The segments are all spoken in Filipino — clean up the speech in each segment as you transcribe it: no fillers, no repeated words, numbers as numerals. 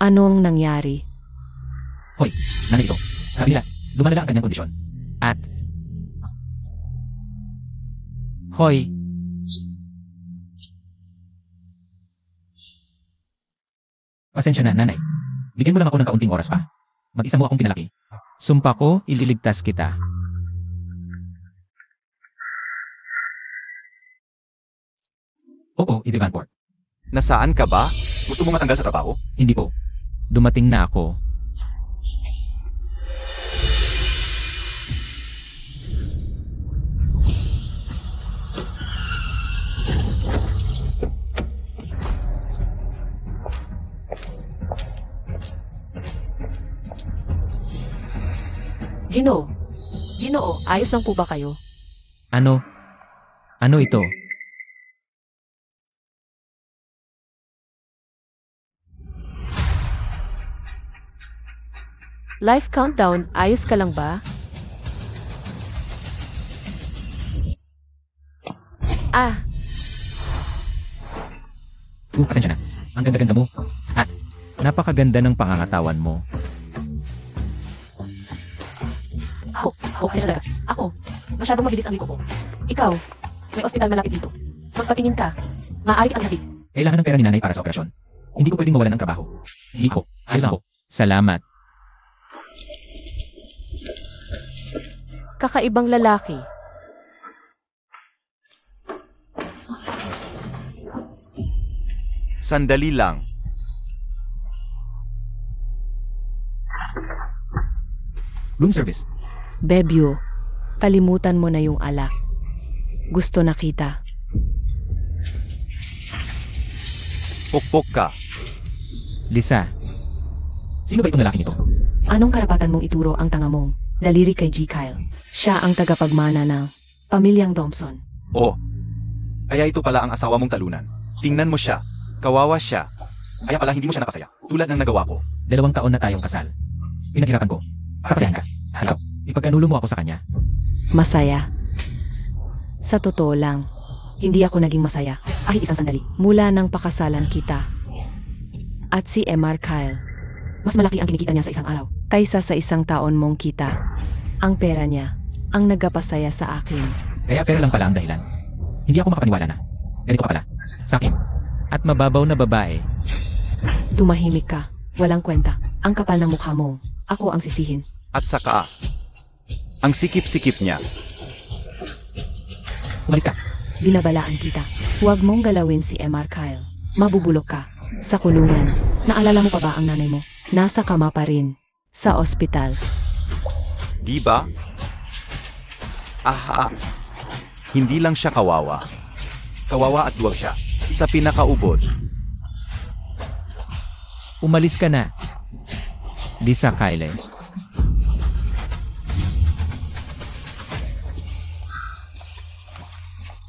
Anong nangyari? Hoy, nanay ito. Sabi nila, lumalala ang kanyang kondisyon. At... Hoy. Pasensya na, nanay. Bigyan mo lang ako ng kaunting oras pa. Mag-isa mo akong pinalaki. Sumpa ko, ililigtas kita. Oo, Ivanport. Nasaan ka ba? Gusto mo matanggal sa trabaho? Hindi po. Dumating na ako. Ginoo. Ginoo, ayos lang po ba kayo? Ano? Ano ito? Life countdown, ayos ka lang ba? Ah, Pasensya na. Ang ganda-ganda mo. At, napakaganda ng pangangatawan mo. ako, pasensya talaga. Ako, masyadong mabilis ang liko ko. Ikaw, may ospital malapit dito. Magpatingin ka. Maaari kitang ihatid. Kailangan ng pera ni nanay para sa operasyon. Hindi ko pwedeng mawalan ng trabaho. Hindi po. Ayos ako. Salamat. Kakaibang lalaki. Sandali lang. Room service. Bebyo, kalimutan mo na yung alak. Gusto na kita. Pukpok ka. Lisa. Sino ba itong lalaki nito? Anong karapatan mong ituro ang tanga mong daliri kay G. Kyle? Siya ang tagapagmana ng pamilyang Thompson. Oh. Kaya ito pala ang asawa mong talunan. Tingnan mo siya. Kawawa siya. Kaya pala hindi mo siya napasaya. Tulad ng nagawa ko. 2 taon na tayong kasal. Pinaghirapan ko. Papasayahan ka. Halap. Ipagkanulo mo ako sa kanya. Masaya. Sa totoo lang, hindi ako naging masaya. Ay, isang sandali. Mula nang pakasalan kita. At si MR Kyle. Mas malaki ang kinikita niya sa isang araw kaysa sa isang taon mong kita. Ang pera niya ang nagapasaya sa akin. Kaya pera lang pala ang dahilan. Hindi ako makapaniwala na. Ganito ka pala. Sa akin. At mababaw na babae. Tumahimik ka. Walang kwenta. Ang kapal ng mukha mo. Ako ang sisihin. At saka, ang sikip-sikip niya. Umalis ka. Binabalaan kita. Huwag mong galawin si MR Kyle. Mabubulok ka. Sa kulungan. Naalala mo pa ba ang nanay mo? Nasa kama pa rin. Sa ospital. Di ba? Aha. Hindi lang siya kawawa. Kawawa at duwag siya. Sa pinakaubod. Umalis ka na. Lisa Kyle.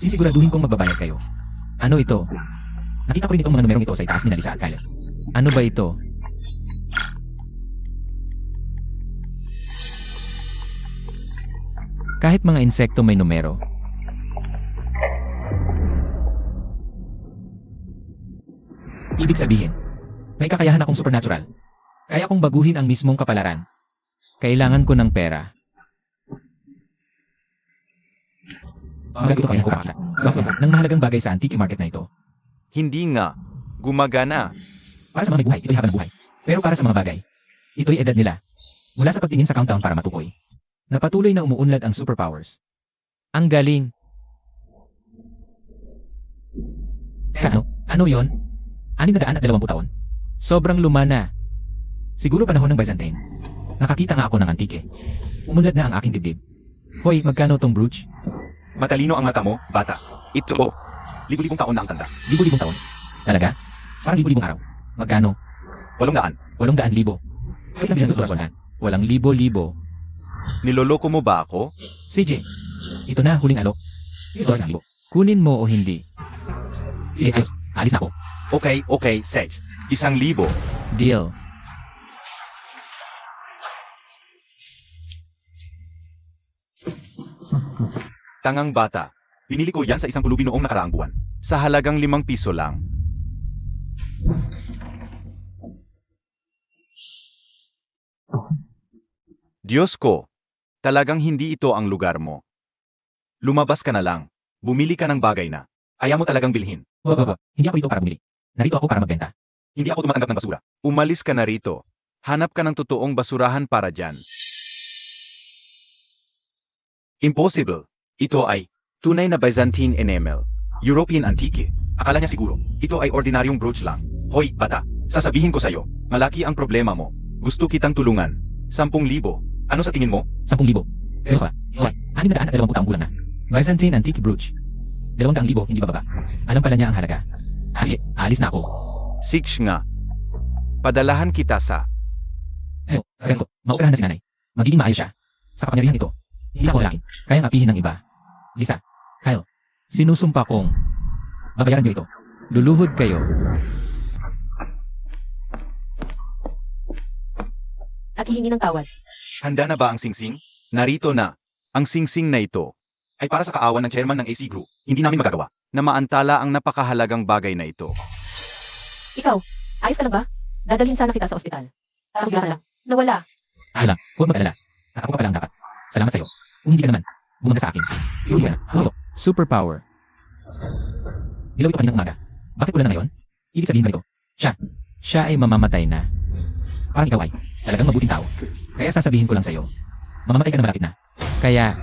Sisiguraduhin kong magbabayad kayo. Ano ito? Nakita ko rin itong mga numerong ito sa itaas ni Lisa at Kyle. Ano ba ito? Kahit mga insekto may numero. Ibig sabihin, may kakayahan akong supernatural. Kaya kong baguhin ang mismong kapalaran. Kailangan ko ng pera. Magagot ko kaya ng mahalagang bagay sa antique market na ito. Hindi nga. Gumagana. Para sa mga may buhay, ito'y habang ng buhay. Pero para sa mga bagay, ito'y edad nila. Mula sa pagtingin sa countdown para matukoy. Na patuloy na umuunlad ang superpowers. Ang galing. Ano yon? 620 taon. Sobrang luma na. Siguro panahon ng Byzantine. Nakakita nga ako ng antike. Umunlad na ang aking dibdib. Hoy, magkano tong brooch? Matalino ang mata mo, bata. Ito. Libo-libong taon na ang tanda. Libo-libong taon. Talaga? Parang libo-libong araw. Magkano? 800. 800,000. Wait lang bilang sa na. Walang libo-libo. Niloloko mo ba ako? CJ, ito na huling alok. Sorry, kunin mo o hindi. Sige, alis na ako. Okay, Sage. 1,000. Deal. Tangang bata. Pinili ko yan sa isang pulubi noong nakaraang buwan. Sa halagang 5 piso lang. Diyos ko, talagang hindi ito ang lugar mo. Lumabas ka na lang. Bumili ka ng bagay na ayaw mo talagang bilhin. Wag. Hindi ako dito para bumili. Narito ako para magbenta. Hindi ako tumatanggap ng basura. Umalis ka na rito. Hanap ka ng totoong basurahan para dyan. Impossible. Ito ay tunay na Byzantine enamel. European antique. Akala niya siguro, ito ay ordinaryong brooch lang. Hoy, bata, sasabihin ko sa'yo, malaki ang problema mo. Gusto kitang tulungan. 10,000. Ano sa tingin mo? 10,000. Seryoso ba? Hoy, 620 taong gulang na. Byzantine antique brooch. 200,000, hindi bababa. Alam pala niya ang halaga. Sige, alis na ako. Six nga. Padalahan kita sa... Sabi ko, maoperahan na si nanay. Magiging maayos siya. Sa kapangyarihan ito, hindi ako lalaki. Kayang apihin ng iba. Lisa, Kyle, sinusumpa kong babayaran niyo ito. Luluhod kayo. At hihingi ng tawad. Handa na ba ang singsing? Narito na. Ang singsing na ito ay para sa kaawan ng chairman ng AC Group. Hindi namin magagawa na maantala ang napakahalagang bagay na ito. Ikaw, ayos ka lang ba? Dadalhin sana kita sa ospital. Tapos bigla ka lang. Nawala. Lang, huwag mag-alala. At ako pa pala ang dapat. Salamat sa'yo. Kung hindi ka naman, bumanda sa akin. Sige na. Ano ito? Superpower. Dilaw ito kaninang umaga. Bakit wala na ngayon? Ibig sabihin ba ito? Siya ay mamamatay na. Parang ikaw ay talagang mabuting tao. Kaya sasabihin ko lang sa'yo, mamamatay ka na malapit na. Kaya,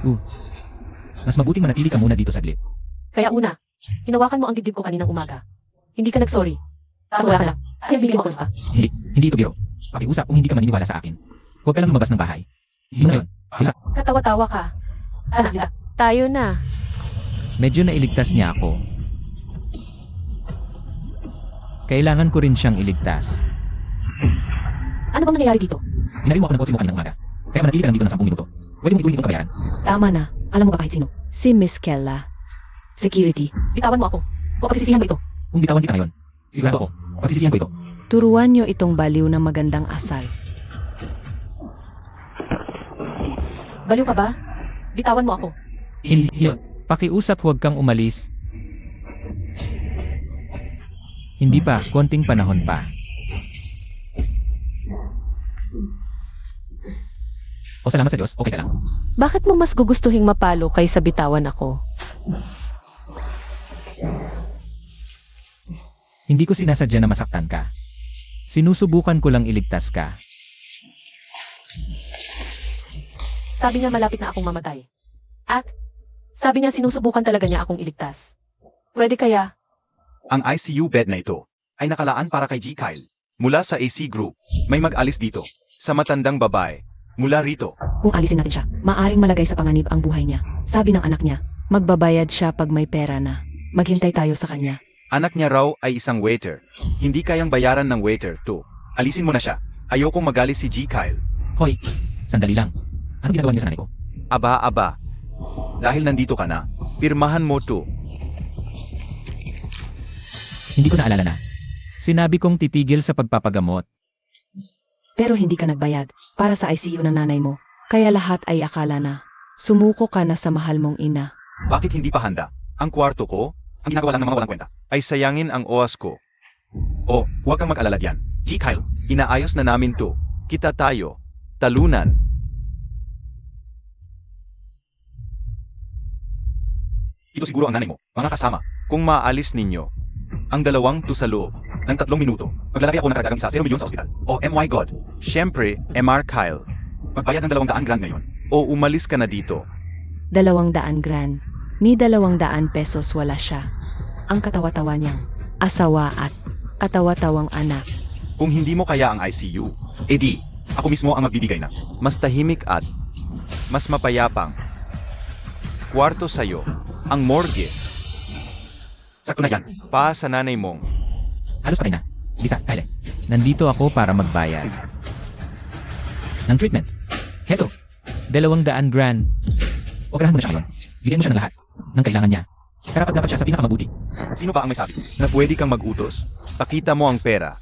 mas mabuting manatili ka muna dito saglit. Kaya una, hinawakan mo ang dibdib ko kaninang umaga. Hindi ka nag-sorry. Tapos wala ka lang. Kaya bigyan mo ako pa. Hindi ito biro. Pakiusap kung hindi ka maniniwala sa akin. Huwag ka lang lumabas ng bahay. Hindi mo na yun. Isa. Katawa-tawa ka. Anak, tayo na. Medyo nailigtas niya ako. Kailangan ko rin siyang iligtas. Ano bang nangyayari dito? Hinari mo ako ng kotse mo kaninang umaga. Kaya manatili ka lang dito ng 10 minuto. Pwede mong ituloy itong kabayaran. Tama na. Alam mo ba kahit sino? Si Miss Kella. Security. Bitawan mo ako. O pagsisisihan mo ito. Kung bitawan kita ngayon, sigurado ako, pagsisisihan ko ito. Turuan niyo itong baliw na magandang asal. Baliw ka ba? Bitawan mo ako. Hindi. Pakiusap, huwag kang umalis. Hindi pa, konting panahon pa. O salamat sa Diyos, okay ka lang. Bakit mo mas gugustuhing mapalo kaysa bitawan ako? Hindi ko sinasadya na masaktan ka. Sinusubukan ko lang iligtas ka. Sabi niya malapit na akong mamatay. At sabi niya sinusubukan talaga niya akong iligtas. Pwede kaya? Ang ICU bed na ito ay nakalaan para kay G. Kyle. Mula sa AC Group, may mag-alis dito. Sa matandang babae. Mula rito. Kung alisin natin siya, maaring malagay sa panganib ang buhay niya. Sabi ng anak niya, magbabayad siya pag may pera na. Maghintay tayo sa kanya. Anak niya raw ay isang waiter. Hindi kayang bayaran ng waiter to. Alisin mo na siya. Ayokong magalis si G. Kyle. Hoy, sandali lang. Anong ginagawa niyo sa nanay ko? Aba. Dahil nandito ka na, pirmahan mo to. Hindi ko naalala na. Sinabi kong titigil sa pagpapagamot. Pero hindi ka nagbayad para sa ICU ng nanay mo. Kaya lahat ay akala na. Sumuko ka na sa mahal mong ina. Bakit hindi pa handa? Ang kwarto ko, ang ginagawa lang ng mga walang kwenta, ay sayangin ang oras ko. Oh, huwag kang mag-alala diyan. G. Kyle, inaayos na namin to. Kita tayo. Talunan. Ito siguro ang nanay mo, mga kasama. Kung maalis ninyo, ang dalawang to sa loob ng 3 minuto, maglalagay ako ng karagdagang isa 0 milyon sa ospital. Oh my God. Siyempre, MR Kyle. Magbayad ng 200 grand ngayon. O umalis ka na dito. 200 grand. Ni 200 pesos wala siya. Ang katawa-tawa niyang asawa at katawa-tawang anak. Kung hindi mo kaya ang ICU, edi, ako mismo ang magbibigay na. Mas tahimik at mas mapayapang. Kwarto sa'yo, ang morgue. Sakto na yan, pa sa nanay mong. Halos patay na. Lisa, Kyle, nandito ako para magbayad ng treatment. Heto, 200 grand. Operahan mo na siya ngayon. Bigyan mo siya ng lahat ng kailangan niya. Karapat dapat siya sa pinakamabuti. Sino ba ang may sabi na pwede kang mag-utos? Pakita mo ang pera.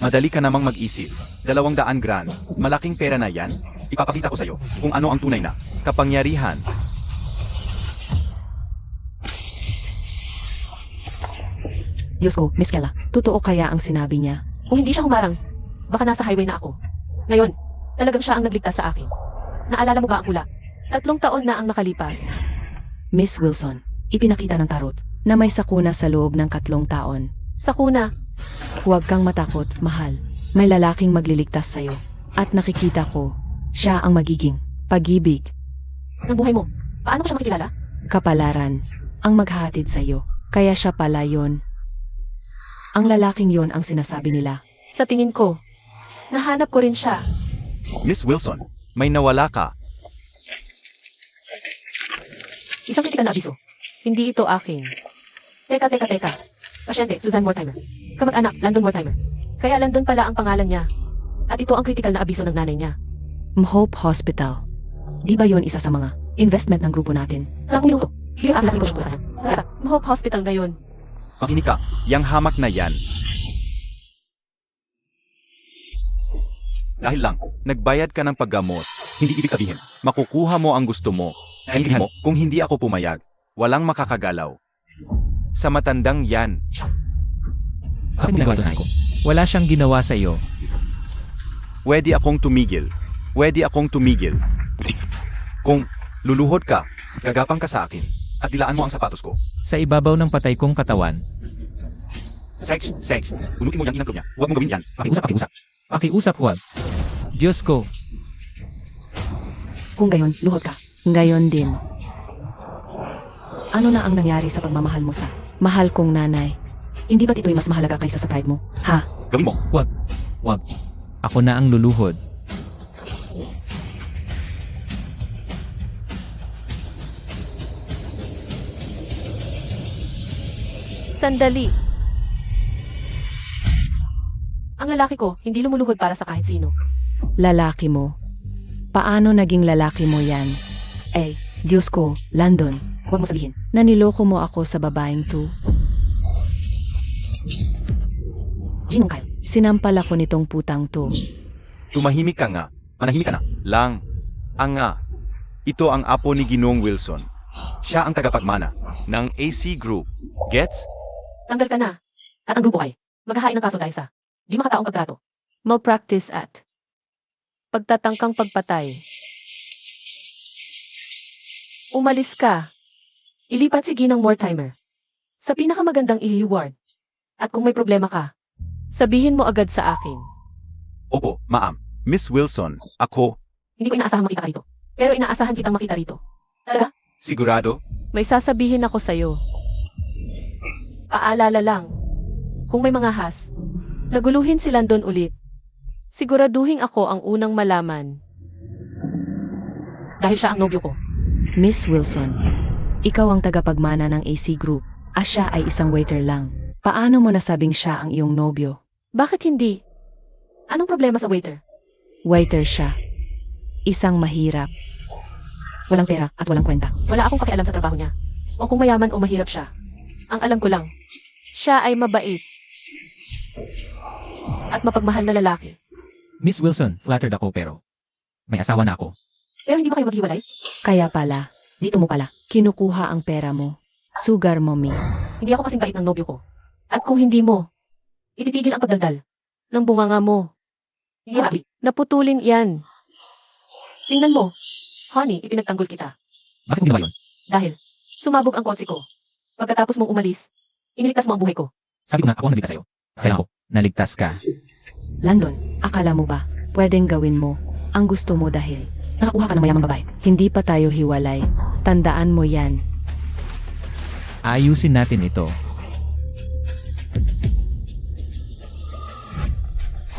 Madali ka namang mag-isip. 200 grand. Malaking pera na yan. Ipapakita ko sa'yo kung ano ang tunay na kapangyarihan. Diyos ko, Miss Kella, totoo kaya ang sinabi niya? Kung hindi siya humarang, baka nasa highway na ako. Ngayon, Talagang siya ang nagligtas sa akin. Naalala mo ba ang hula? 3 taon na ang nakalipas. Miss Wilson, ipinakita ng tarot na may sakuna sa loob ng 3 taon. Sakuna, Huwag kang matakot, mahal. May lalaking magliligtas sa'yo. At nakikita ko, siya ang magiging pag-ibig, ng buhay mo. Paano ko siya makikilala? kapalaran, ang maghahatid sa'yo. Kaya siya pala yon. Ang lalaking yon ang sinasabi nila. Sa tingin ko, nahanap ko rin siya. Miss Wilson, may nawala ka. Isang kritikal na abiso. Hindi ito akin. Teka. Pasyente, Suzanne Mortimer. Kamag-anak, Landon Mortimer. Kaya Landon pala ang pangalan niya. At ito ang kritikal na abiso ng nanay niya. Hope Hospital. Di ba yon isa sa mga investment ng grupo natin? Sa minuto, bigas ang laki ko sa kanya. Hope Hospital ngayon. Makinig ka, yang hamak na yan. Dahil lang, nagbayad ka ng paggamot, hindi ibig sabihin, makukuha mo ang gusto mo. Naintindihan mo, kung hindi ako pumayag, walang makakagalaw. Sa matandang yan, Bakit mo ginagawa ito, nanay ko? Wala siyang ginawa sa iyo. pwede akong tumigil. Kung luluhod ka, gagapang ka sa akin, at dilaan mo ang sapatos ko. Sa ibabaw ng patay kong katawan. Sex, unutin mo yan inangklo niya. Huwag mo gawin yan. Pakiusap, huwag. Diyos ko, Kung gayon, luhod ka. Gayon din. Ano na ang nangyari sa pagmamahal mo sa mahal kong nanay? Hindi ba't ito'y mas mahalaga kaysa sa pride mo? Ha? Gawin mo. huwag. Ako na ang luluhod. Sandali. Ang lalaki ko, hindi lumuluhod para sa kahit sino. Lalaki mo? Paano naging lalaki mo yan? Diyos ko, Landon. Huwag mo sabihin na niloko mo ako sa babaeng to. Ginong Kyle, sinampal ako nitong putang to. Tumahimik ka nga. Manahimik ka na. Lang. Ang nga. Ito ang apo ni Ginoong Wilson. Siya ang tagapagmana ng AC Group. Gets? Tanggal ka na. At ang grupo ay maghahain ng kaso dahil sa di makataong pagtrato. Malpractice at pagtatangkang pagpatay. Umalis ka. Ilipat si Ginang Mortimer sa pinakamagandang i-reward. At kung may problema ka, sabihin mo agad sa akin. Opo, ma'am. Miss Wilson, ako, Hindi ko inaasahan makita ka rito. Pero inaasahan kitang makita rito. Talaga? sigurado, May sasabihin ako sa'yo. Paalala lang. Kung may mga has, naguluhin si Landon ulit. Siguraduhin ako ang unang malaman. Dahil siya ang nobyo ko. Miss Wilson, ikaw ang tagapagmana ng AC Group. Siya ay isang waiter lang. Paano mo nasabing siya ang iyong nobyo? Bakit hindi? Anong problema sa waiter? Waiter siya. Isang mahirap. Walang pera at walang kwenta. Wala akong pakialam sa trabaho niya. O kung mayaman o mahirap siya. Ang alam ko lang, siya ay mabait. At mapagmahal na lalaki. Miss Wilson, flattered ako pero may asawa na ako. Pero hindi ba kayo maghiwalay? Kaya pala, dito mo pala, kinukuha ang pera mo. Sugar mommy. Hindi ako kasing bait ng nobyo ko. At kung hindi mo, ititigil ang pagdaldal ng bunganga mo. Hindi naputulin yan. Tingnan mo. Honey, ipinagtanggol kita. Bakit mo ginawa yun? Dahil, sumabog ang kotse ko. Pagkatapos mong umalis, iniligtas mo ang buhay ko. Sabi ko nga, ako ang naligtas sa'yo. Kaya ako, naligtas ka. Landon, akala mo ba, pwedeng gawin mo ang gusto mo dahil nakakuha ka ng mayamang babae. Hindi pa tayo hiwalay. Tandaan mo yan. Ayusin natin ito.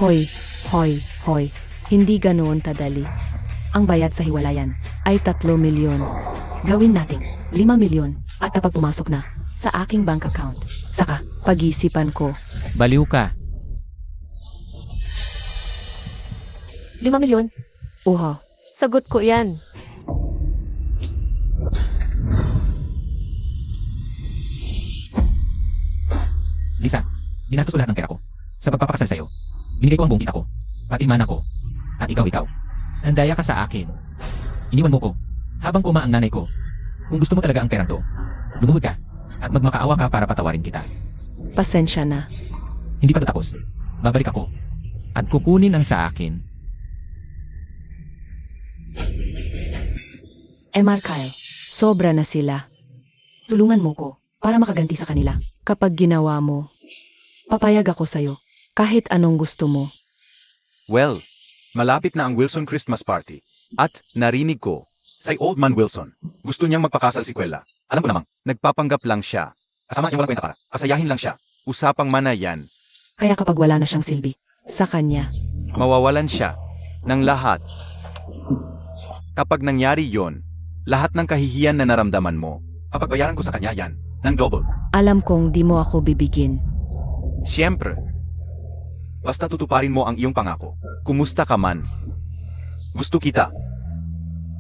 Hoy. Hindi ganoon kadali. Ang bayad sa hiwalayan ay 3 milyon. Gawin natin 5 milyon at kapag pumasok na sa aking bank account, saka pag-isipan ko. Baliw ka. 5 milyon? Uho, Sagot ko yan. Lisa, ginastos ko lahat ng pera ko. Sa pagpapakasal sa'yo, binigay ko ang buong kita ko. Pati mana ko. At ikaw. Nandaya ka sa akin. Iniwan mo ko. Habang kuma ang nanay ko. Kung gusto mo talaga ang perang to, lumuhod ka. At magmakaawa ka para patawarin kita. pasensya na. Hindi pa tatapos. Babalik ako. At kukunin ang sa akin. Emar Kyle, sobra na sila. Tulungan mo ko para makaganti sa kanila. Kapag ginawa mo, papayag ako sa'yo. Kahit anong gusto mo. Well, malapit na ang Wilson Christmas party. At narinig ko, say Old Man Wilson, gusto niyang magpakasal si Quella. Alam ko namang, nagpapanggap lang siya. Kasama niya wala kwenta para, kasayahin lang siya. Usapang mana yan. Kaya kapag wala na siyang silbi sa kanya, Mawawalan siya ng lahat. Kapag nangyari yon, lahat ng kahihiyan na naramdaman mo, papagbayaran ko sa kanya yan, ng double. alam kong di mo ako bibigin. Siyempre. Basta tutuparin mo ang iyong pangako. Kumusta ka man? Gusto kita.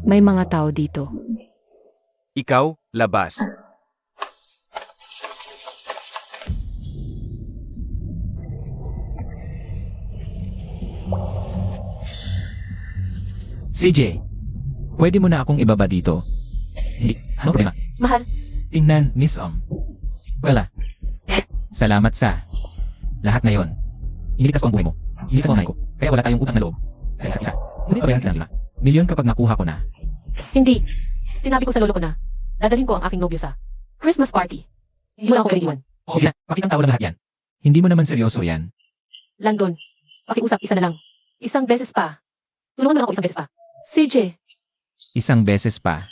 May mga tao dito. Ikaw, labas. CJ, pwede mo na akong ibaba dito. Hindi, ano problema? Mahal, Tingnan, Miss Wala. Salamat sa lahat ngayon. Iniligtas ko ang buhay mo. Iniligtas mo ang nanay ko. Kaya wala tayong utang na loob. Sa. Hindi pa bayaran kita ng 5 milyon kapag nakuha ko na. hindi. Sinabi ko sa lolo ko na, dadalhin ko ang aking nobyo sa Christmas party. Hindi mo lang ako pwedeng iwan. O sige, pakitang tao lang lahat yan. Hindi mo naman seryoso yan. Landon, pakiusap, isa na lang. Isang beses pa. Tulungan mo lang ako isang beses pa. CJ, Isang beses pa.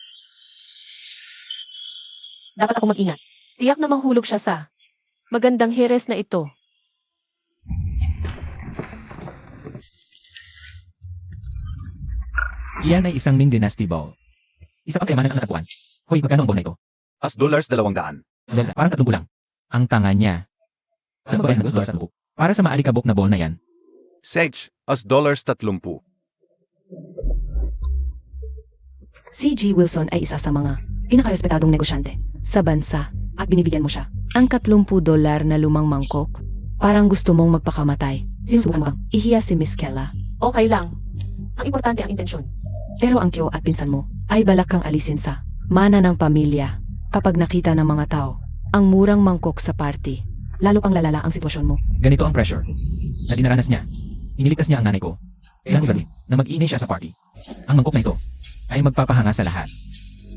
dapat ako mag-ingat. Tiyak na mahulog siya sa magandang heres na ito. Iyan ay isang Ming Dynasty Ball. Isa pang kayamanan ang natagpuan. Hoy, magkano ang ball na ito? As dollars 200. Parang 30 lang. Ang tanga niya. Ano ba yan ng $30? Para sa maalikabok na ball na yan. Sage, as dollars 30. Si G. Wilson ay isa sa mga pinakarespetadong negosyante sa bansa at binibigyan mo siya ang $30 na lumang mangkok. Parang gusto mong magpakamatay. Sinusubukan mo bang ihiya si Miss Kella? Okay lang. Ang importante ang intensyon. Pero ang tiyo at pinsan mo ay balak kang alisin sa mana ng pamilya kapag nakita ng mga tao ang murang mangkok sa party. Lalo pang lalala ang sitwasyon mo. Ganito ang pressure na dinaranas niya. Iniligtas niya ang nanay ko. Kailan ko sabihin na mag-iinay siya sa party. Ang mangkok na ito ay magpapahanga sa lahat.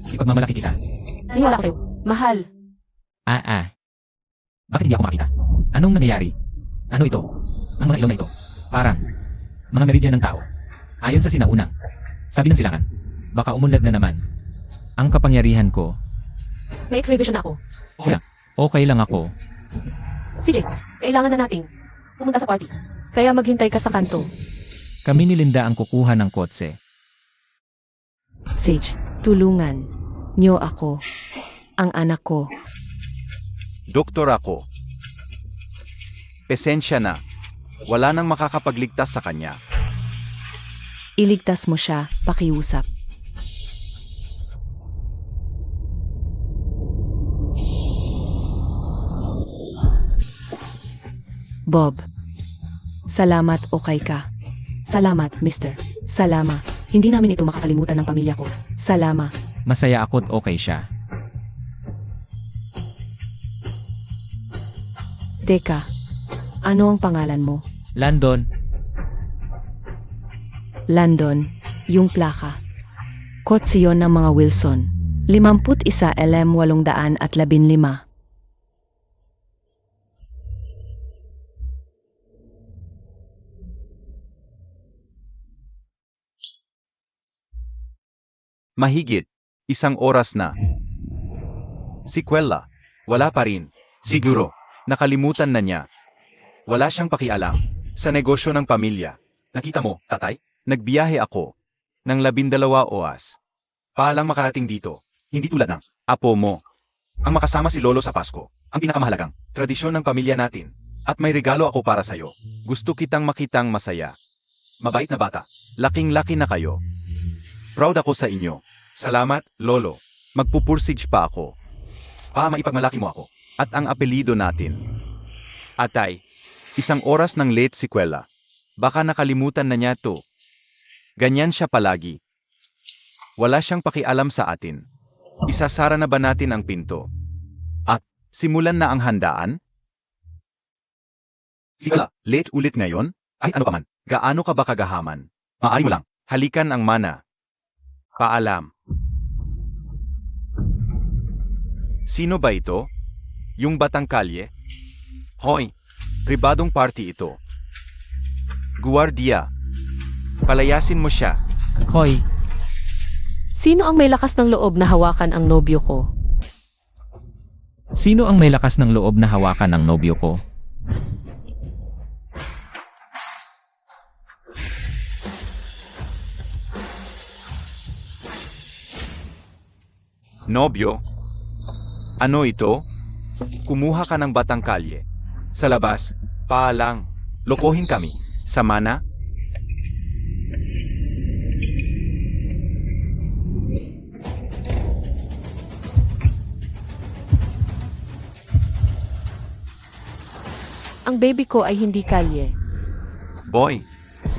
Ipagmamalaki kita. Naniwala ko sa'yo. Mahal. Bakit hindi ako makita? Anong nangyayari? Ano ito? Ang mga ilong na ito. Parang mga meridian ng tao. Ayon sa sinaunang sabi ng silangan, baka umunlad na naman ang kapangyarihan ko. May X-ray vision na ako. Okay lang ako. CJ, kailangan na nating pumunta sa party. Kaya maghintay ka sa kanto. Kami ni Linda ang kukuha ng kotse. Sage, tulungan niyo ako. Ang anak ko. Doktor ako. Pesensya na. Wala nang makakapagligtas sa kanya. Iligtas mo siya, pakiusap. Bob. Salamat, okay ka. Salamat, mister. Salamat. Hindi namin ito makakalimutan ng pamilya ko. Salamat. Masaya ako't okay siya. Teka, ano ang pangalan mo? Landon, Landon, yung plaka. Kotse yon ng mga Wilson. 51 LM 815. Mahigit. 1 oras na. Si Quella, wala pa rin. Siguro, nakalimutan na niya. Wala siyang pakialam sa negosyo ng pamilya. Nakita mo, tatay? Nagbiyahe ako ng 12 oras. Paalang makarating dito. Hindi tulad ng apo mo. Ang makasama si Lolo sa Pasko, ang pinakamahalagang tradisyon ng pamilya natin. At may regalo ako para sa'yo. Gusto kitang makitang masaya. Mabait na bata. Laking-laki na kayo. Proud ako sa inyo. Salamat, Lolo. Magpupursige pa ako. Maipagmalaki mo ako. At ang apelido natin. Atay, 1 oras ng late si Quella. Baka nakalimutan na niya to. Ganyan siya palagi. Wala siyang pakialam sa atin. Isasara na ba natin ang pinto? At simulan na ang handaan? Si Quella, late ulit ngayon? Ay ano pa man, gaano ka ba kagahaman? Maaari mo lang, halikan ang mana. Paalam. Sino ba ito? Yung batang kalye? Hoy, pribadong party ito. Guardia, palayasin mo siya. Hoy, Sino ang may lakas ng loob na hawakan ang nobyo ko? sino ang may lakas ng loob na hawakan ng nobyo ko? Nobyo? Ano ito? Kumuha ka ng batang kalye. Sa labas, paalang. Lokohin kami. Sama na? Ang baby ko ay hindi kalye. Boy,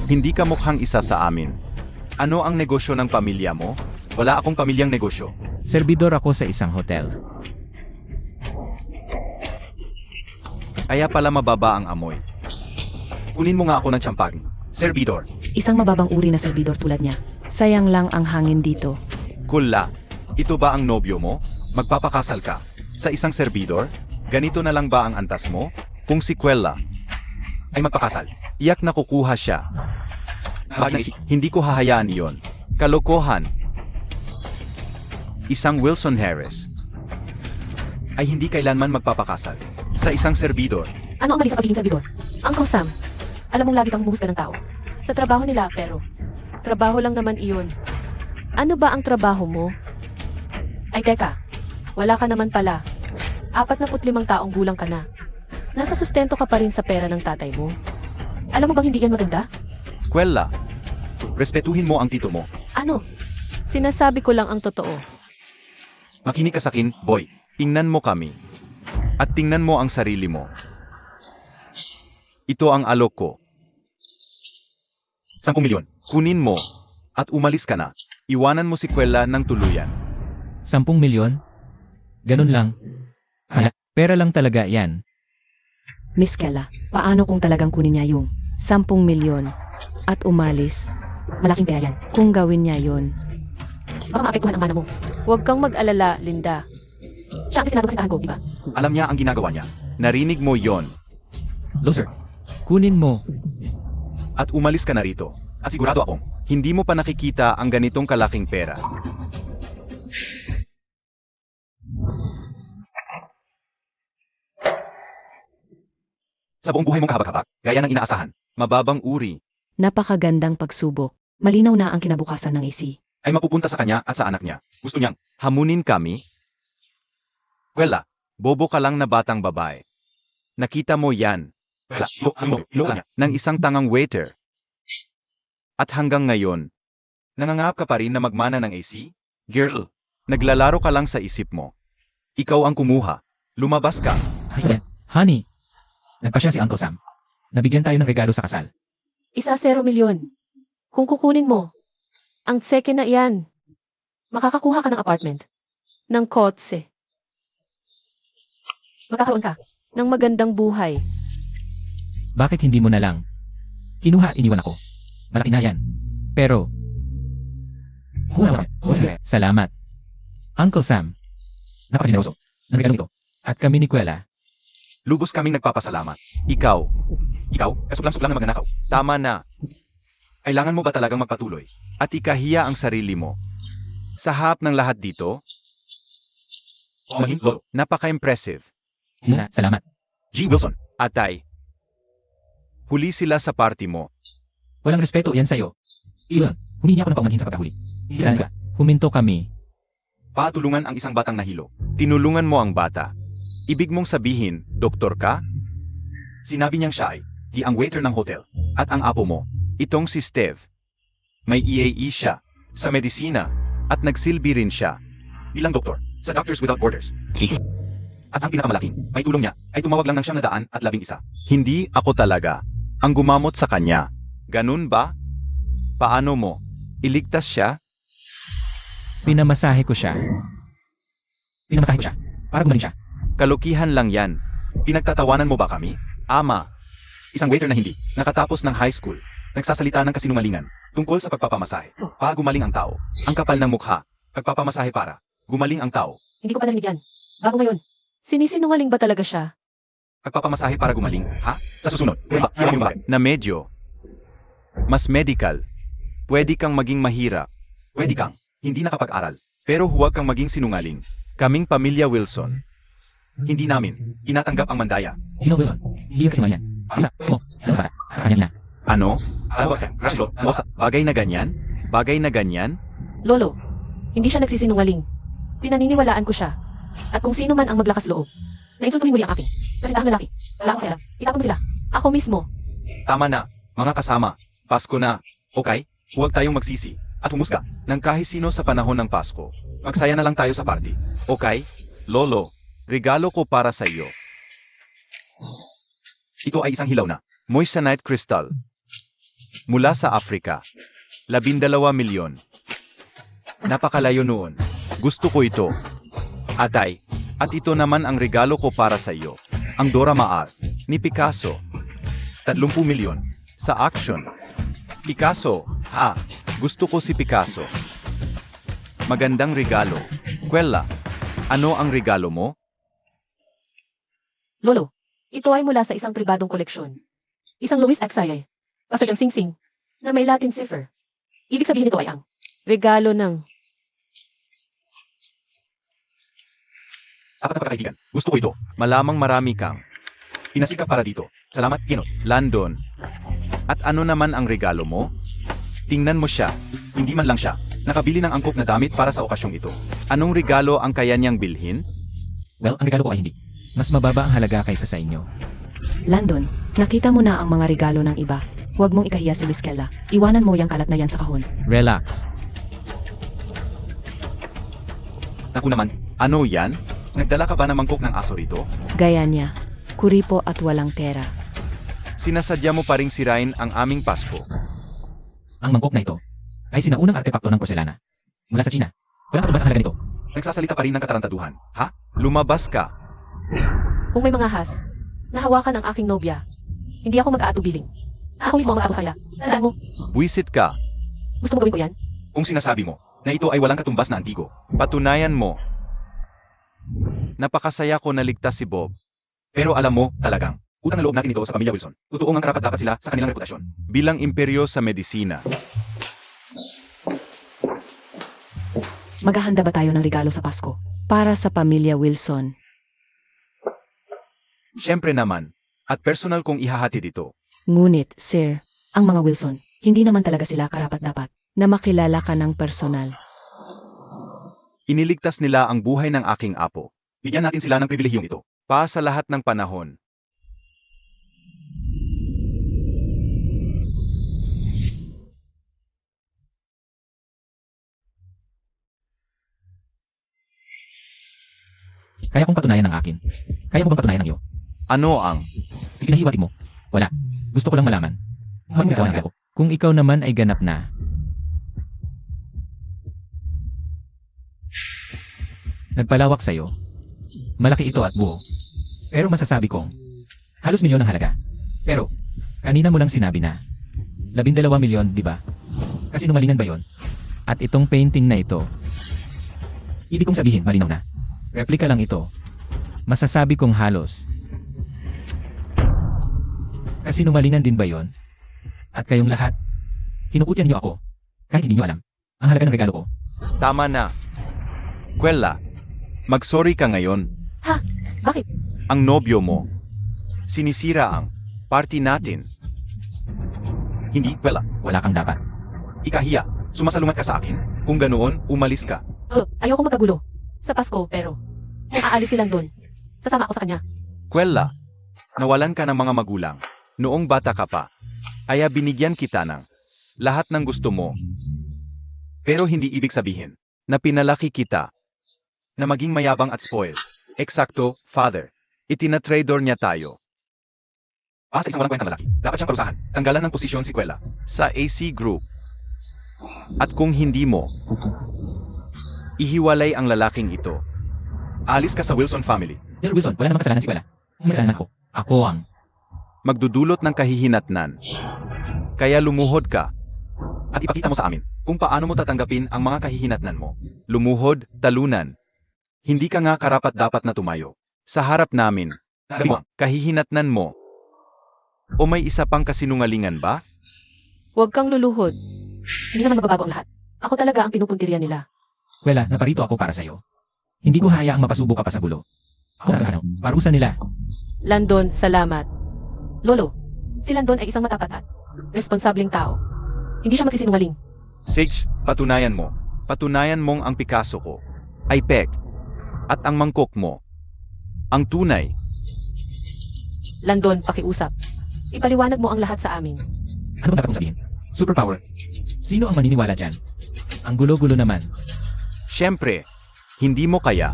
hindi ka mukhang isa sa amin. Ano ang negosyo ng pamilya mo? Wala akong pamilyang negosyo. Serbidor ako sa isang hotel. Kaya pala mababa ang amoy. Kunin mo nga ako ng tsampag. Servidor. Isang mababang uri na serbidor tulad niya. Sayang lang ang hangin dito. Kulla. Ito ba ang nobyo mo? Magpapakasal ka. Sa isang servidor? Ganito na lang ba ang antas mo? Kung si Quella ay magpakasal, iyak na kukuha siya. Hindi ko hahayaan iyon. Kalokohan. Isang Wilson Harris ay hindi kailanman magpapakasal sa isang servidor. Ano ang mali sa pagiging servidor? Uncle Sam, alam mong lagi kang humusga ng tao. Sa trabaho nila, pero trabaho lang naman iyon. Ano ba ang trabaho mo? Ay teka, wala ka naman pala. 45 taong gulang ka na. Nasa sustento ka pa rin sa pera ng tatay mo. Alam mo bang hindi yan maganda? Quella, respetuhin mo ang tito mo. Ano? Sinasabi ko lang ang totoo. Makinig ka sa akin, boy. Tingnan mo kami. At tingnan mo ang sarili mo. Ito ang alok ko. 10 milyon. Kunin mo. At umalis ka na. Iwanan mo si Quella ng tuluyan. 10 milyon? Ganun lang. Pera lang talaga yan. Miss Kella, paano kung talagang kunin niya yung 10 milyon at umalis? Malaking pera yan. Kung gawin niya yon, Baka maapektuhan ang mana mo. Huwag kang mag-alala, Linda. Siya ang sinado kasitahan ko, di ba? Alam niya ang ginagawa niya. Narinig mo yon. Loser, kunin mo. At umalis ka na rito. At sigurado akong, hindi mo pa nakikita ang ganitong kalaking pera. Sa buong buhay mong kahabag-habag, gaya ng inaasahan, mababang uri, napakagandang pagsubok. Malinaw na ang kinabukasan ng AC. ay mapupunta sa kanya at sa anak niya. Gusto niyang hamunin kami? Quella, bobo ka lang na batang babae. Nakita mo yan. Quella, ng isang tangang waiter. At hanggang ngayon, nangangahap ka pa rin na magmana ng AC? Girl, naglalaro ka lang sa isip mo. Ikaw ang kumuha. Lumabas ka. Ay, honey, nagpasya si Uncle Sam. Nabigyan tayo ng regalo sa kasal. 1-0 milyon. Kung kukunin mo, ang second na iyan, makakakuha ka ng apartment, ng kotse. Magkakaroon ka ng magandang buhay. Bakit hindi mo na lang? Kinuha, iniwan ako. Malaki na yan. Pero, salamat. Uncle Sam, napakageneroso ng regalo ito. At kami ni Quella, Lubos kaming nagpapasalamat. Ikaw, kasuklang-suklang na magnanakaw. Tama na. Kailangan mo ba talagang magpatuloy? At ikahiya ang sarili mo? Sa harap ng lahat dito? Napaka-impressive. salamat. G. Wilson, atay. Huli sila sa party mo. Walang respeto yan sa'yo. Iyon, humingi ako ng paumanhin sa pagkahuli. Sana, huminto kami. Patulungan ang isang batang nahilo. Tinulungan mo ang bata. Ibig mong sabihin, doktor ka? Sinabi niyang siya ay, di ang waiter ng hotel. At ang apo mo, itong si Steve. May EAE siya, sa medisina, at nagsilbi rin siya. Bilang doktor, sa Doctors Without Borders. At ang pinakamalaking, may tulong niya, ay tumawag lang ng 911. Hindi ako talaga, ang gumamot sa kanya. Ganun ba? Paano mo? Iligtas siya? Pinamasahe ko siya. Para gumaling siya. Kalukihan lang yan. Pinagtatawanan mo ba kami? Ama. Isang waiter na hindi, nakatapos ng high school, nagsasalita ng kasinungalingan, tungkol sa pagpapamasahe. Para gumaling ang tao. Ang kapal ng mukha. Pagpapamasahe para gumaling ang tao. Hindi ko pa narinig yan. Bago ngayon. Sinisinungaling ba talaga siya? Nagpapamasahe para gumaling, ha? Sa susunod, hirap yung bakit? Na medyo mas medical. Pwede kang maging mahirap. Pwede kang hindi nakapag-aral. Pero huwag kang maging sinungaling. Kaming pamilya Wilson, hindi namin inatanggap ang mandaya. Ginoong Wilson, hindi kasi yan. Isa mo, sa kanya na. Ano? Bagay na ganyan? Bagay na ganyan? Lolo, hindi siya nagsisinungaling. Pinaniniwalaan ko siya. At kung sino man ang maglakas loob, nainsultuhin muli ang aking. Kasi tahang lalaki. Wala akong pera. Itapon mo sila. Ako mismo. Tama na, mga kasama. Pasko na. Okay? Huwag tayong magsisi at humusga ng kahit sino sa panahon ng Pasko. Magsaya na lang tayo sa party. Okay? Lolo, regalo ko para sa iyo. Ito ay isang hilaw na moissanite crystal. Mula sa Africa. 12 milyon. Napakalayo noon. Gusto ko ito. Atay, at ito naman ang regalo ko para sa iyo. Ang Dora Maar ni Picasso. 30 milyon. Sa action. Picasso, ha? Gusto ko si Picasso. Magandang regalo. Kwela, ano ang regalo mo? Lolo, ito ay mula sa isang pribadong koleksyon. Isang Louis Axaye. Pasadyang singsing na may Latin cipher. Ibig sabihin ito ay ang regalo ng... Apat na pagkakaibigan. Gusto ko ito. Malamang marami kang pinasikap para dito. Salamat, Kino. Landon. At ano naman ang regalo mo? Tingnan mo siya. Hindi man lang siya nakabili ng angkop na damit para sa okasyong ito. Anong regalo ang kaya niyang bilhin? Well, ang regalo ko ay hindi. Mas mababa ang halaga kaysa sa inyo. Landon, nakita mo na ang mga regalo ng iba. Huwag mong ikahiya si Miss Kella. Iwanan mo yung kalat na yan sa kahon. Relax. Naku naman, ano yan? Nagdala ka ba ng mangkok ng aso rito? Gaya niya, kuripo at walang pera. Sinasadya mo pa ring sirain ang aming Pasko. Ang mangkok na ito ay sinaunang artepakto ng porselana. Mula sa China. Walang katubas ang halaga nito. Nagsasalita pa rin ng katarantaduhan. Ha? Lumabas ka. Kung may mga has, nahawakan ang aking nobya, hindi ako mag-aatubiling. Ako mismo ang magpapasaya. Tandaan mo, Buisit ka. gusto mo gawin ko yan? Kung sinasabi mo na ito ay walang katumbas na antigo, patunayan mo. Napakasaya ko na ligtas si Bob. Pero alam mo, talagang, utang na loob natin ito sa pamilya Wilson. Totoo ang karapat dapat sila sa kanilang reputasyon. Bilang imperyo sa medisina. Maghahanda ba tayo ng regalo sa Pasko? Para sa pamilya Wilson. Siyempre naman, at personal kong ihahatid ito. Ngunit, sir, ang mga Wilson, hindi naman talaga sila karapat-dapat na makilala ka ng personal. Iniligtas nila ang buhay ng aking apo. Bigyan natin sila ng pribilehiyong ito. Pa sa lahat ng panahon. Kaya kong patunayan ng akin. Kaya mo bang patunayan ng iyo? Ano ang Ipinahiwati mo. Wala. Gusto ko lang malaman. Ano ang ako? Kung ikaw naman ay ganap na. Nagpalawak sa'yo. Malaki ito at buo. Pero masasabi kong, halos milyon ang halaga. Pero, kanina mo lang sinabi na, 12 milyon, di ba? Kasi numalingan ba yon? At itong painting na ito, ibig kong sabihin, malinaw na. Replika lang ito. Masasabi kong halos. Kasi numalingan din ba yon? At kayong lahat, hinukutyan niyo ako. Kahit hindi niyo alam. Ang halaga ng regalo ko. tama na? Kwela, mag-sorry ka ngayon. Ha? Bakit? Ang nobyo mo. Sinisira ang party natin. Hindi, Kwela. Wala kang dapat. Ikahiya. Sumasalungat ka sa akin. Kung ganoon, umalis ka. Ayoko magkagulo. Sa Pasko, pero kung aalis silang doon, sasama ako sa kanya. Kwela, nawalan ka ng mga magulang. Noong bata ka pa. Kaya binigyan kita ng lahat ng gusto mo. Pero hindi ibig sabihin na pinalaki kita na maging mayabang at spoiled. Eksakto, father. Itinatrador niya tayo. Sa isang walang kwentang lalaki, dapat siyang parusahan. Tanggalan ng posisyon si Kwela sa AC Group. At kung hindi mo, ihiwalay ang lalaking ito. Alis ka sa Wilson family. Pero Wilson, wala namang kasalanan si Wala. Ang kasalanan ko. Ako ang... Magdudulot ng kahihinatnan. Kaya lumuhod ka. At ipakita mo sa amin kung paano mo tatanggapin ang mga kahihinatnan mo. Lumuhod, talunan. Hindi ka nga karapat-dapat na tumayo. Sa harap namin. Kahihinatnan mo. O may isa pang kasinungalingan ba? Huwag kang luluhod. Hindi naman magbabago ang lahat. Ako talaga ang pinupuntirya nila. Kwela, naparito ako para sa'yo. Hindi ko hayaang mapasubo ka pa sa gulo. Ako na parusa nila. Landon, salamat. Lolo, si Landon ay isang matapat at responsableng tao. Hindi siya magsisinungaling. Sage, patunayan mo. Patunayan mong ang Picasso ko ay pek. At ang mangkok mo, ang tunay. Landon, pakiusap. Ipaliwanag mo ang lahat sa amin. Ano ba dapat kong sabihin? Superpower. Sino ang maniniwala dyan? Ang gulo-gulo naman. Siyempre, hindi mo kaya.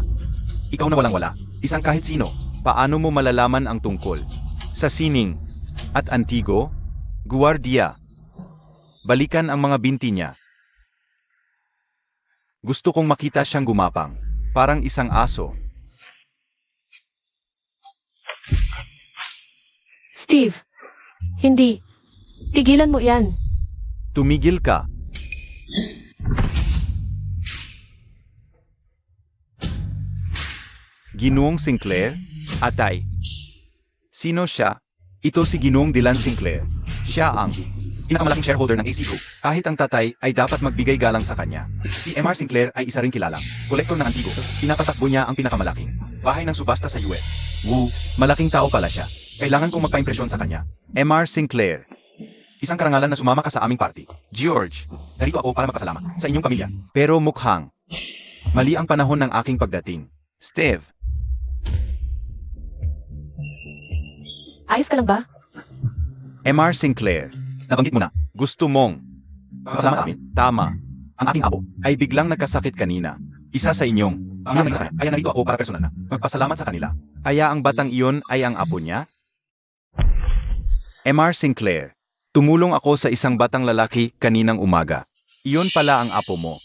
Ikaw na walang-wala. Isang kahit sino. Paano mo malalaman ang tungkol? Sa sining at antigo, guwardiya. Balikan ang mga binti niya. Gusto kong makita siyang gumapang. Parang isang aso. Steve, hindi. Tigilan mo yan. Tumigil ka. Ginoong Sinclair? Atay. Sino siya? Ito si Ginoong Dylan Sinclair. Siya ang pinakamalaking shareholder ng AC Group. Kahit ang tatay ay dapat magbigay galang sa kanya. Si MR Sinclair ay isa ring kilalang kolektor ng antigo. Pinapatakbo niya ang pinakamalaking bahay ng subasta sa US. Woo, malaking tao pala siya. Kailangan kong magpa-impresyon sa kanya. MR Sinclair. Isang karangalan na sumama ka sa aming party. George, narito ako para magpasalamat sa inyong pamilya. Pero mukhang mali ang panahon ng aking pagdating. Steve, Ayos ka lang ba? MR Sinclair, nabanggit mo na, gusto mong pasalamat sa amin. Tama. Ang aking apo ay biglang nagkasakit kanina. Isa sa inyong mag-isa. Kaya narito ako para personal na magpasalamat sa kanila. Kaya ang batang iyon ay ang apo niya? MR Sinclair, tumulong ako sa isang batang lalaki kaninang umaga. Iyon pala ang apo mo.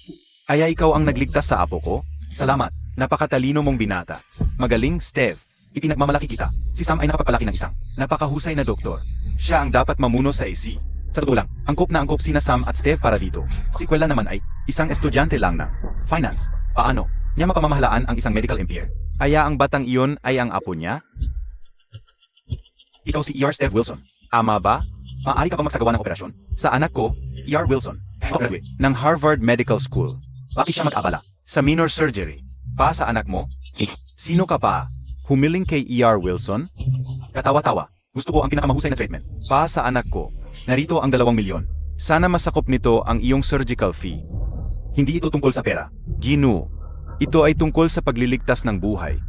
Kaya ikaw ang nagligtas sa apo ko? Salamat. Napakatalino mong binata. Magaling, Steve. Ipinagmamalaki kita. Si Sam ay nakapagpalaki ng isang napakahusay na doktor. Siya ang dapat mamuno sa AC. Sa totoo lang, angkop na angkop sina Sam at Steve para dito. Si Kwela naman ay isang estudyante lang ng finance. Paano niya mapamamahalaan ang isang medical empire? Kaya ang batang iyon ay ang apo niya? Ikaw si ER Steve Wilson. Ama ba? Maaari ka ba magsagawa ng operasyon? Sa anak ko, ER Wilson. Graduate ng Harvard Medical School. Bakit siya mag-abala? Sa minor surgery. Pa sa anak mo? Sino ka pa? Humiling kay ER Wilson? Katawa-tawa. Gusto ko ang pinakamahusay na treatment. Pa sa anak ko. Narito ang 2 milyon. Sana masakop nito ang iyong surgical fee. Hindi ito tungkol sa pera. Gino. Ito ay tungkol sa pagliligtas ng buhay.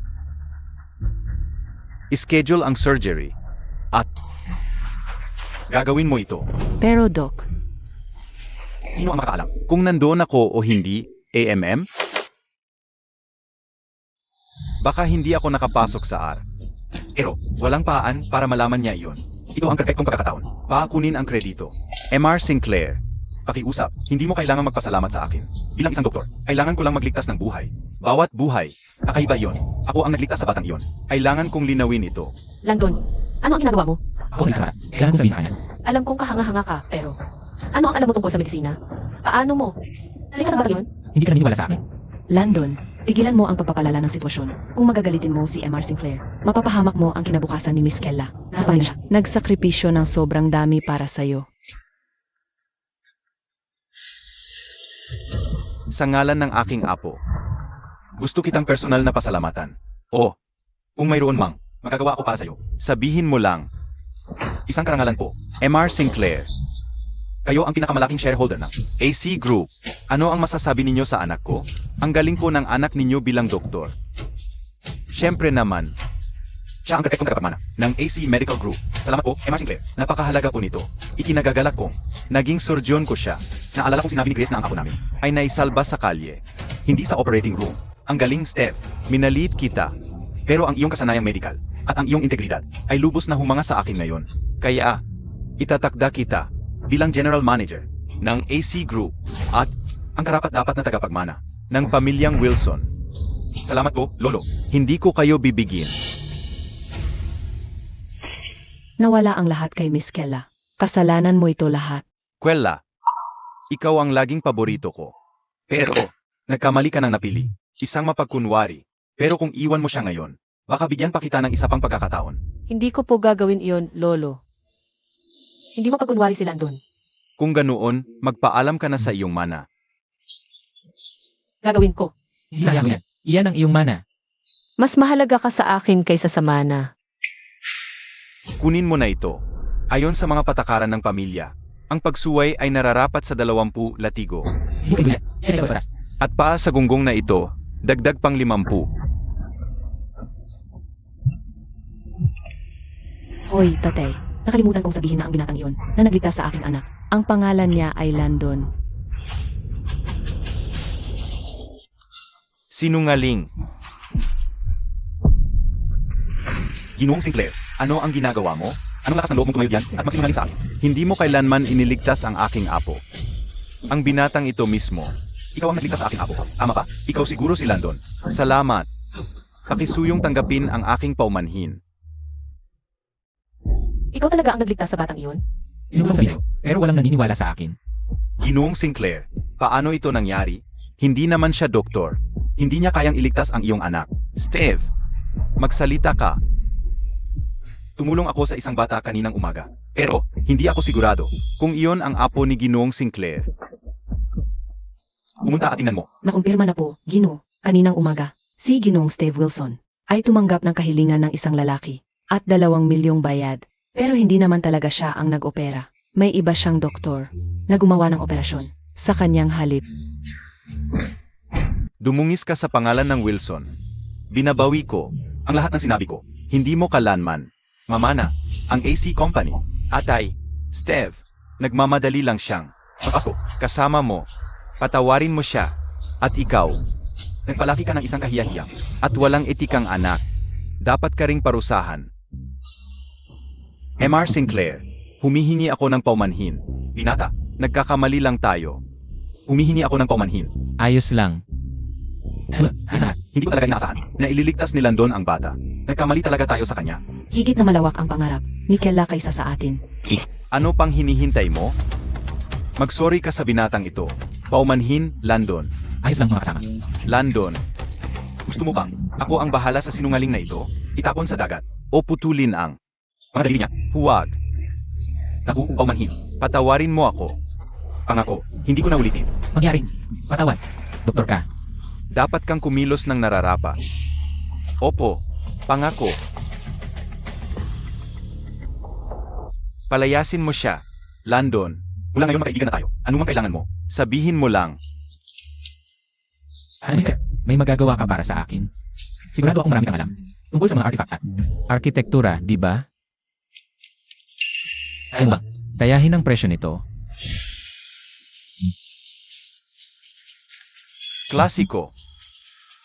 Ischedule ang surgery. At gagawin mo ito. Pero Doc, Sino ang makakaalam? Kung nandoon ako o hindi, AMM? Baka hindi ako nakapasok sa R. Pero, walang paan para malaman niya iyon. Ito ang perfectong pagkakataon. Paakunin ang kredito. MR Sinclair. Pakiusap, hindi mo kailangang magpasalamat sa akin. Bilang isang doktor, kailangan ko lang magligtas ng buhay. Bawat buhay, kakaiba iyon. Ako ang nagligtas sa batang iyon. Kailangan kong linawin ito. Landon, ano ang ginagawa mo? Ako ang isa. Kailangan ko sabihin sa kanya. Alam kong kahanga-hanga ka, pero ano ang alam mo tungkol sa medisina? Paano mo? Halika sa batang yun? Hindi ka naniniwala sa akin. Landon, tigilan mo ang pagpapalala ng sitwasyon. Kung magagalitin mo si MR Sinclair, mapapahamak mo ang kinabukasan ni Miss Kella. Nasa siya. Nagsakripisyo ng sobrang dami para sa'yo. Sa ngalan ng aking apo. Gusto kitang personal na pasalamatan. O, kung mayroon mang, magagawa ako para sa'yo. Sabihin mo lang. Isang karangalan po, MR Sinclair. Kayo ang pinakamalaking shareholder ng AC Group. Ano ang masasabi ninyo sa anak ko? Ang galing po ng anak ninyo bilang doktor. Siyempre naman, siya ang perfectong tagapagmana ng AC Medical Group. Salamat po, MR Sinclair. Napakahalaga po nito. Ikinagagalak kong naging surgeon ko siya. Naalala kong sinabi ni Grace na ang apo namin ay naisalba sa kalye, hindi sa operating room. Ang galing, Steph. Minalit kita. Pero ang iyong kasanayang medical at ang iyong integridad ay lubos na humanga sa akin ngayon. Kaya, itatakda kita bilang general manager ng AC Group at ang karapat-dapat na tagapagmana ng pamilyang Wilson. Salamat po, Lolo. Hindi ko kayo bibigyan. Nawala ang lahat kay Miss Kella. Kasalanan mo ito lahat. Kwela, ikaw ang laging paborito ko. Pero, nagkamali ka ng napili. Isang mapagkunwari, Pero kung iwan mo siya ngayon, baka bigyan pa kita ng isa pang pagkakataon. Hindi ko po gagawin iyon, Lolo. Hindi mo pagkunwari si Landon. Kung ganoon, magpaalam ka na sa iyong mana. Gagawin ko. Hindi kaya mo yan. Iyan ang iyong mana. Mas mahalaga ka sa akin kaysa sa mana. Kunin mo na ito. Ayon sa mga patakaran ng pamilya, ang pagsuway ay nararapat sa 20 latigo. Hindi ko yan. Yan ay batas. At pa sa gunggong na ito, dagdag pang 50. Hoy, tatay. Nakalimutan kong sabihin na ang binatang iyon na nagligtas sa aking anak. Ang pangalan niya ay Landon. Sinungaling. Ginoong Sinclair, ano ang ginagawa mo? Anong lakas ng loob mong tumayo diyan at magsinungaling sa akin? Hindi mo kailanman iniligtas ang aking apo. Ang binatang ito mismo. Ikaw ang nagligtas sa aking apo. Tama ba? Ikaw siguro si Landon. Salamat. Pakisuyong tanggapin ang aking paumanhin. Ikaw talaga ang nagligtas sa batang iyon? Sinulang sabihin, pero walang naniniwala sa akin. Ginoong Sinclair, paano ito nangyari? Hindi naman siya doktor. Hindi niya kayang iligtas ang iyong anak. Steve, magsalita ka. Tumulong ako sa isang bata kaninang umaga. Pero, hindi ako sigurado kung iyon ang apo ni Ginoong Sinclair. Pumunta at tingnan mo. Nakumpirma na po, Gino, kaninang umaga. Si Ginoong Steve Wilson ay tumanggap ng kahilingan ng isang lalaki at 2 milyong bayad. Pero hindi naman talaga siya ang nag-opera. May iba siyang doktor na gumawa ng operasyon sa kanyang halip. Dumungis ka sa pangalan ng Wilson. Binabawi ko ang lahat ng sinabi ko. Hindi mo kalanman. Mamana, ang AC Company. Atay, Steve, nagmamadali lang siyang. Papasko, kasama mo. Patawarin mo siya. At ikaw, nagpalaki ka ng isang kahiyahiyang at walang etikang anak. Dapat ka ring parusahan. M.R. Sinclair, humihingi ako ng paumanhin. Binata, nagkakamali lang tayo. Humihingi ako ng paumanhin. Ayos lang. Hindi ko talaga inaasahan na ililigtas ni Landon ang bata. Nagkamali talaga tayo sa kanya. Higit na malawak ang pangarap ni Kela kaysa sa atin. Ano pang hinihintay mo? Magsorry ka sa binatang ito. Paumanhin, Landon. Ayos lang mga kasama. Landon. Gusto mo bang ako ang bahala sa sinungaling na ito? Itapon sa dagat o putulin ang mga daliri niya? Huwag. Naku, paumanhin. Patawarin mo ako. Pangako, hindi ko na ulitin. Mangyari. Patawan. Doktor ka. Dapat kang kumilos ng nararapa. Opo, pangako. Palayasin mo siya, Landon. Mula ngayon magkaibigan na tayo. Ano mang kailangan mo, sabihin mo lang. Sir, may magagawa ka para sa akin. Sigurado akong marami kang alam. Tungkol sa mga artifact at arkitektura, di ba? Ayun ba? Tayahin ang presyo nito. Klasiko.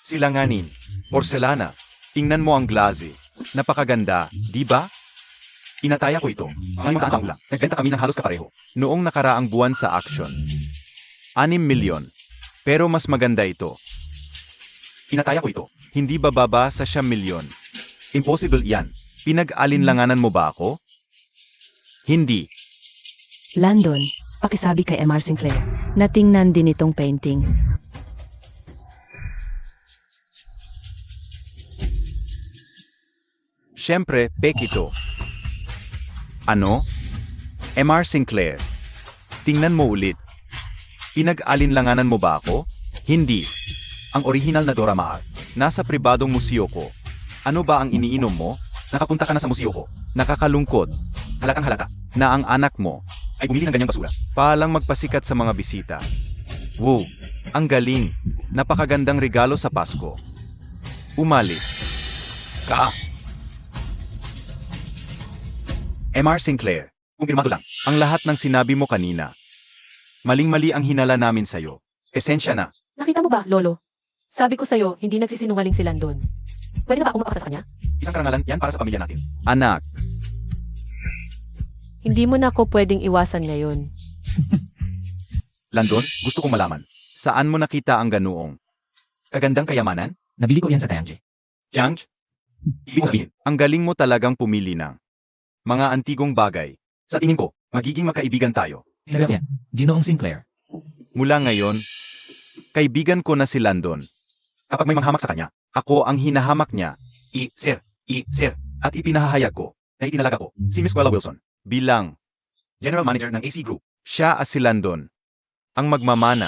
Silanganin. Porselana. Tingnan mo ang glaze. Napakaganda, di ba? Inataya ko ito. Ngayong taong lang, nagbenta kami ng halos kapareho. Noong nakaraang buwan sa auction. 6 milyon. Pero mas maganda ito. Inataya ko ito. Hindi bababa sa 1 milyon. Impossible yan. Pinag-alinlanganan mo ba ako? Hindi. Landon, pakisabi kay M.R. Sinclair na tingnan din itong painting. Siyempre, pek ito. Ano? M.R. Sinclair. Tingnan mo ulit. Pinag-alinlanganan mo ba ako? Hindi. Ang orihinal na Dora Maar. Nasa pribadong museo ko. Ano ba ang iniinom mo? Nakapunta ka na sa museo ko. Nakakalungkot. Halatang halata na ang anak mo ay bumili ng ganyang basura. Paalang magpasikat sa mga bisita. Wow, ang galing. Napakagandang regalo sa Pasko. Umalis. Ka. M.R. Sinclair, kumpirmado lang ang lahat ng sinabi mo kanina. Maling-mali ang hinala namin sa'yo. Esensya na. Nakita mo ba, Lolo? Sabi ko sa'yo, hindi nagsisinungaling si Landon. Pwede na ba akong mapakasa sa kanya? Isang karangalan yan para sa pamilya natin. Anak, Hindi mo na ako pwedeng iwasan ngayon. Landon, gusto kong malaman. Saan mo nakita ang ganoong kagandang kayamanan? Nabili ko yan sa Tianjin. Jiang? Ibig sabihin, ang galing mo talagang pumili ng mga antigong bagay. Sa tingin ko, magiging magkaibigan tayo. Talaga yan. Ginoong Sinclair. Mula ngayon, kaibigan ko na si Landon. Kapag may manghamak sa kanya, Ako ang hinahamak niya. Sir. At ipinahahayag ko na itinalaga ko si Miss Quella Wilson bilang General Manager ng AC Group. Siya at si Landon ang magmamana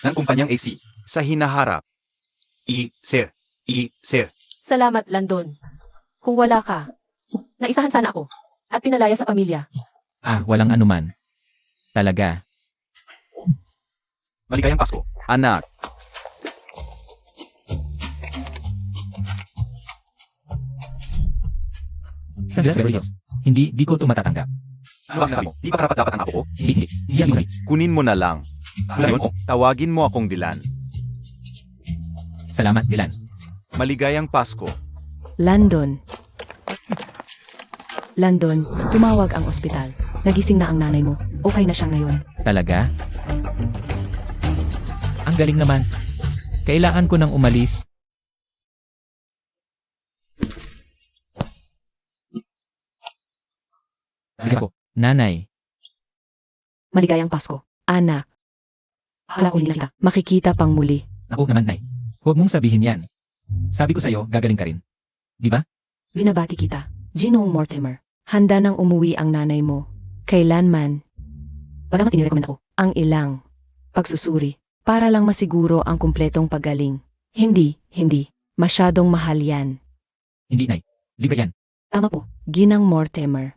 ng kumpanyang AC sa hinaharap. Sir. Salamat, Landon. Kung wala ka, naisahan sana ako at pinalaya sa pamilya. Walang anuman. Talaga. Maligayang Pasko, anak. Sa Beverly Hills. Hindi ko ito matatanggap. Ano ba sabi mo? Di ba karapat dapat ang apo ko? Hindi. Hindi ako sabi. Kunin mo na lang. Ngayon, tawagin mo akong Dilan. Salamat, Dylan. Maligayang Pasko. Landon. Landon, tumawag ang ospital. Nagising na ang nanay mo. Okay na siya ngayon. Talaga? Ang galing naman. Kailangan ko nang umalis. Bigas ko. Nanay. Maligayang Pasko. Anak. Akala ko hindi na kita makikita pang muli. Ako naman, Nay. Huwag mong sabihin yan. Sabi ko sa'yo, gagaling ka rin. Di ba? Binabati kita. Ginoong Mortimer. Handa nang umuwi ang nanay mo. Kailanman. Bagamat inirekomend ako ang ilang pagsusuri para lang masiguro ang kumpletong paggaling. Hindi. Masyadong mahal yan. Hindi, Nay. Libre yan. Tama po, Ginang Mortimer.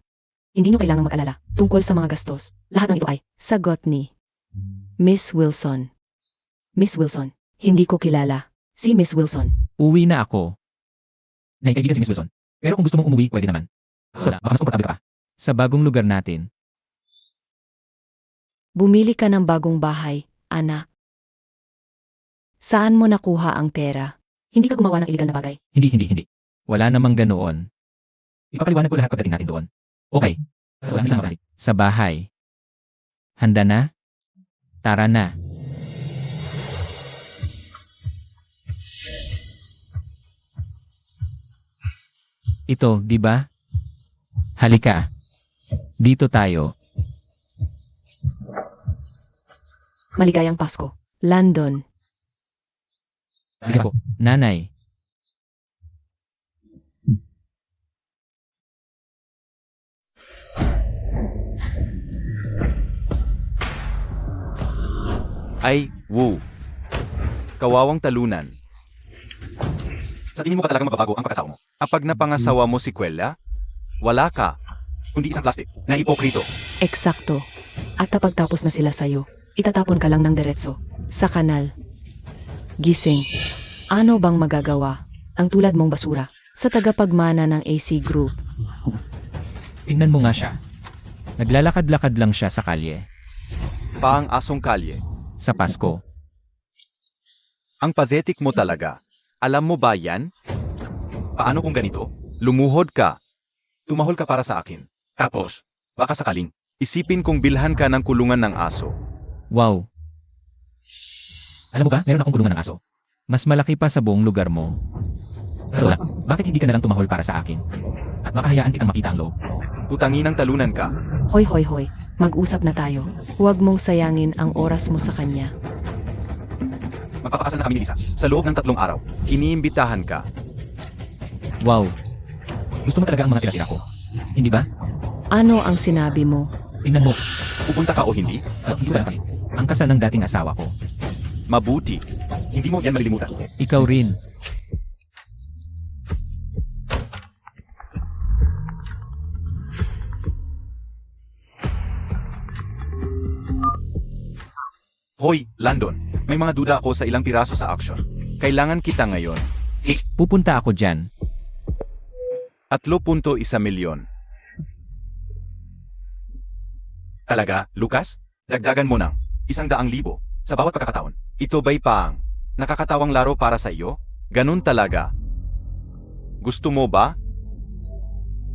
Hindi nyo kailangang mag-alala tungkol sa mga gastos. Lahat ng ito ay sagot ni Miss Wilson. Miss Wilson, hindi ko kilala si Miss Wilson. Uwi na ako. Nay, kaibigan si Miss Wilson. Pero kung gusto mong umuwi, pwede naman. Baka mas komportable ka pa. Sa bagong lugar natin. Bumili ka ng bagong bahay, anak. Saan mo nakuha ang pera? Hindi ka gumawa ng illegal na bagay. Hindi. Wala namang ganoon. Ipapaliwanag ko lahat pagdating natin doon. Okay. Sa bahay. Handa na? Tara na. Ito, di ba? Halika. Dito tayo. Maligayang Pasko. Landon. Bigas ko. Nanay. Ay, woo. Kawawang talunan. Sa tingin mo ba talagang mababago ang pagkatao mo? Kapag napangasawa mo si Quella, wala ka, kundi isang plastic na ipokrito. Eksakto. At pagtapos na sila sa'yo, itatapon ka lang ng diretso sa kanal. Gising. Ano bang magagawa ang tulad mong basura sa tagapagmana ng AC Group? Tingnan mo nga siya. Naglalakad-lakad lang siya sa kalye. Paang asong kalye. Sa Pasko. Ang pathetic mo talaga. Alam mo ba yan? Paano kung ganito? Lumuhod ka. Tumahol ka para sa akin. Tapos, baka sakaling, isipin kong bilhan ka ng kulungan ng aso. Wow. Alam mo ba, meron akong kulungan ng aso. Mas malaki pa sa buong lugar mo. So, bakit hindi ka nalang tumahol para sa akin? At baka hayaan kitang makita ang loob. Tutangin ng talunan ka. Hoy. Mag-usap na tayo. Huwag mong sayangin ang oras mo sa kanya. Magpapakasal na kami ni Lisa. Sa loob ng 3 araw. Iniimbitahan ka. Wow. Gusto mo talaga ang mga tira-tira ko? Hindi ba? Ano ang sinabi mo? Tingnan mo. Pupunta ka o hindi? Hindi ba kasi? Ang kasal ng dating asawa ko. Mabuti. Hindi mo yan malilimutan. Ikaw rin. Hoy, Landon. May mga duda ako sa ilang piraso sa auction. Kailangan kita ngayon. Pupunta ako dyan. 3.1 milyon. Talaga, Lucas? Dagdagan mo ng 100,000 sa bawat pagkakataon. Ito ba'y paang nakakatawang laro para sa iyo? Ganun talaga. Gusto mo ba?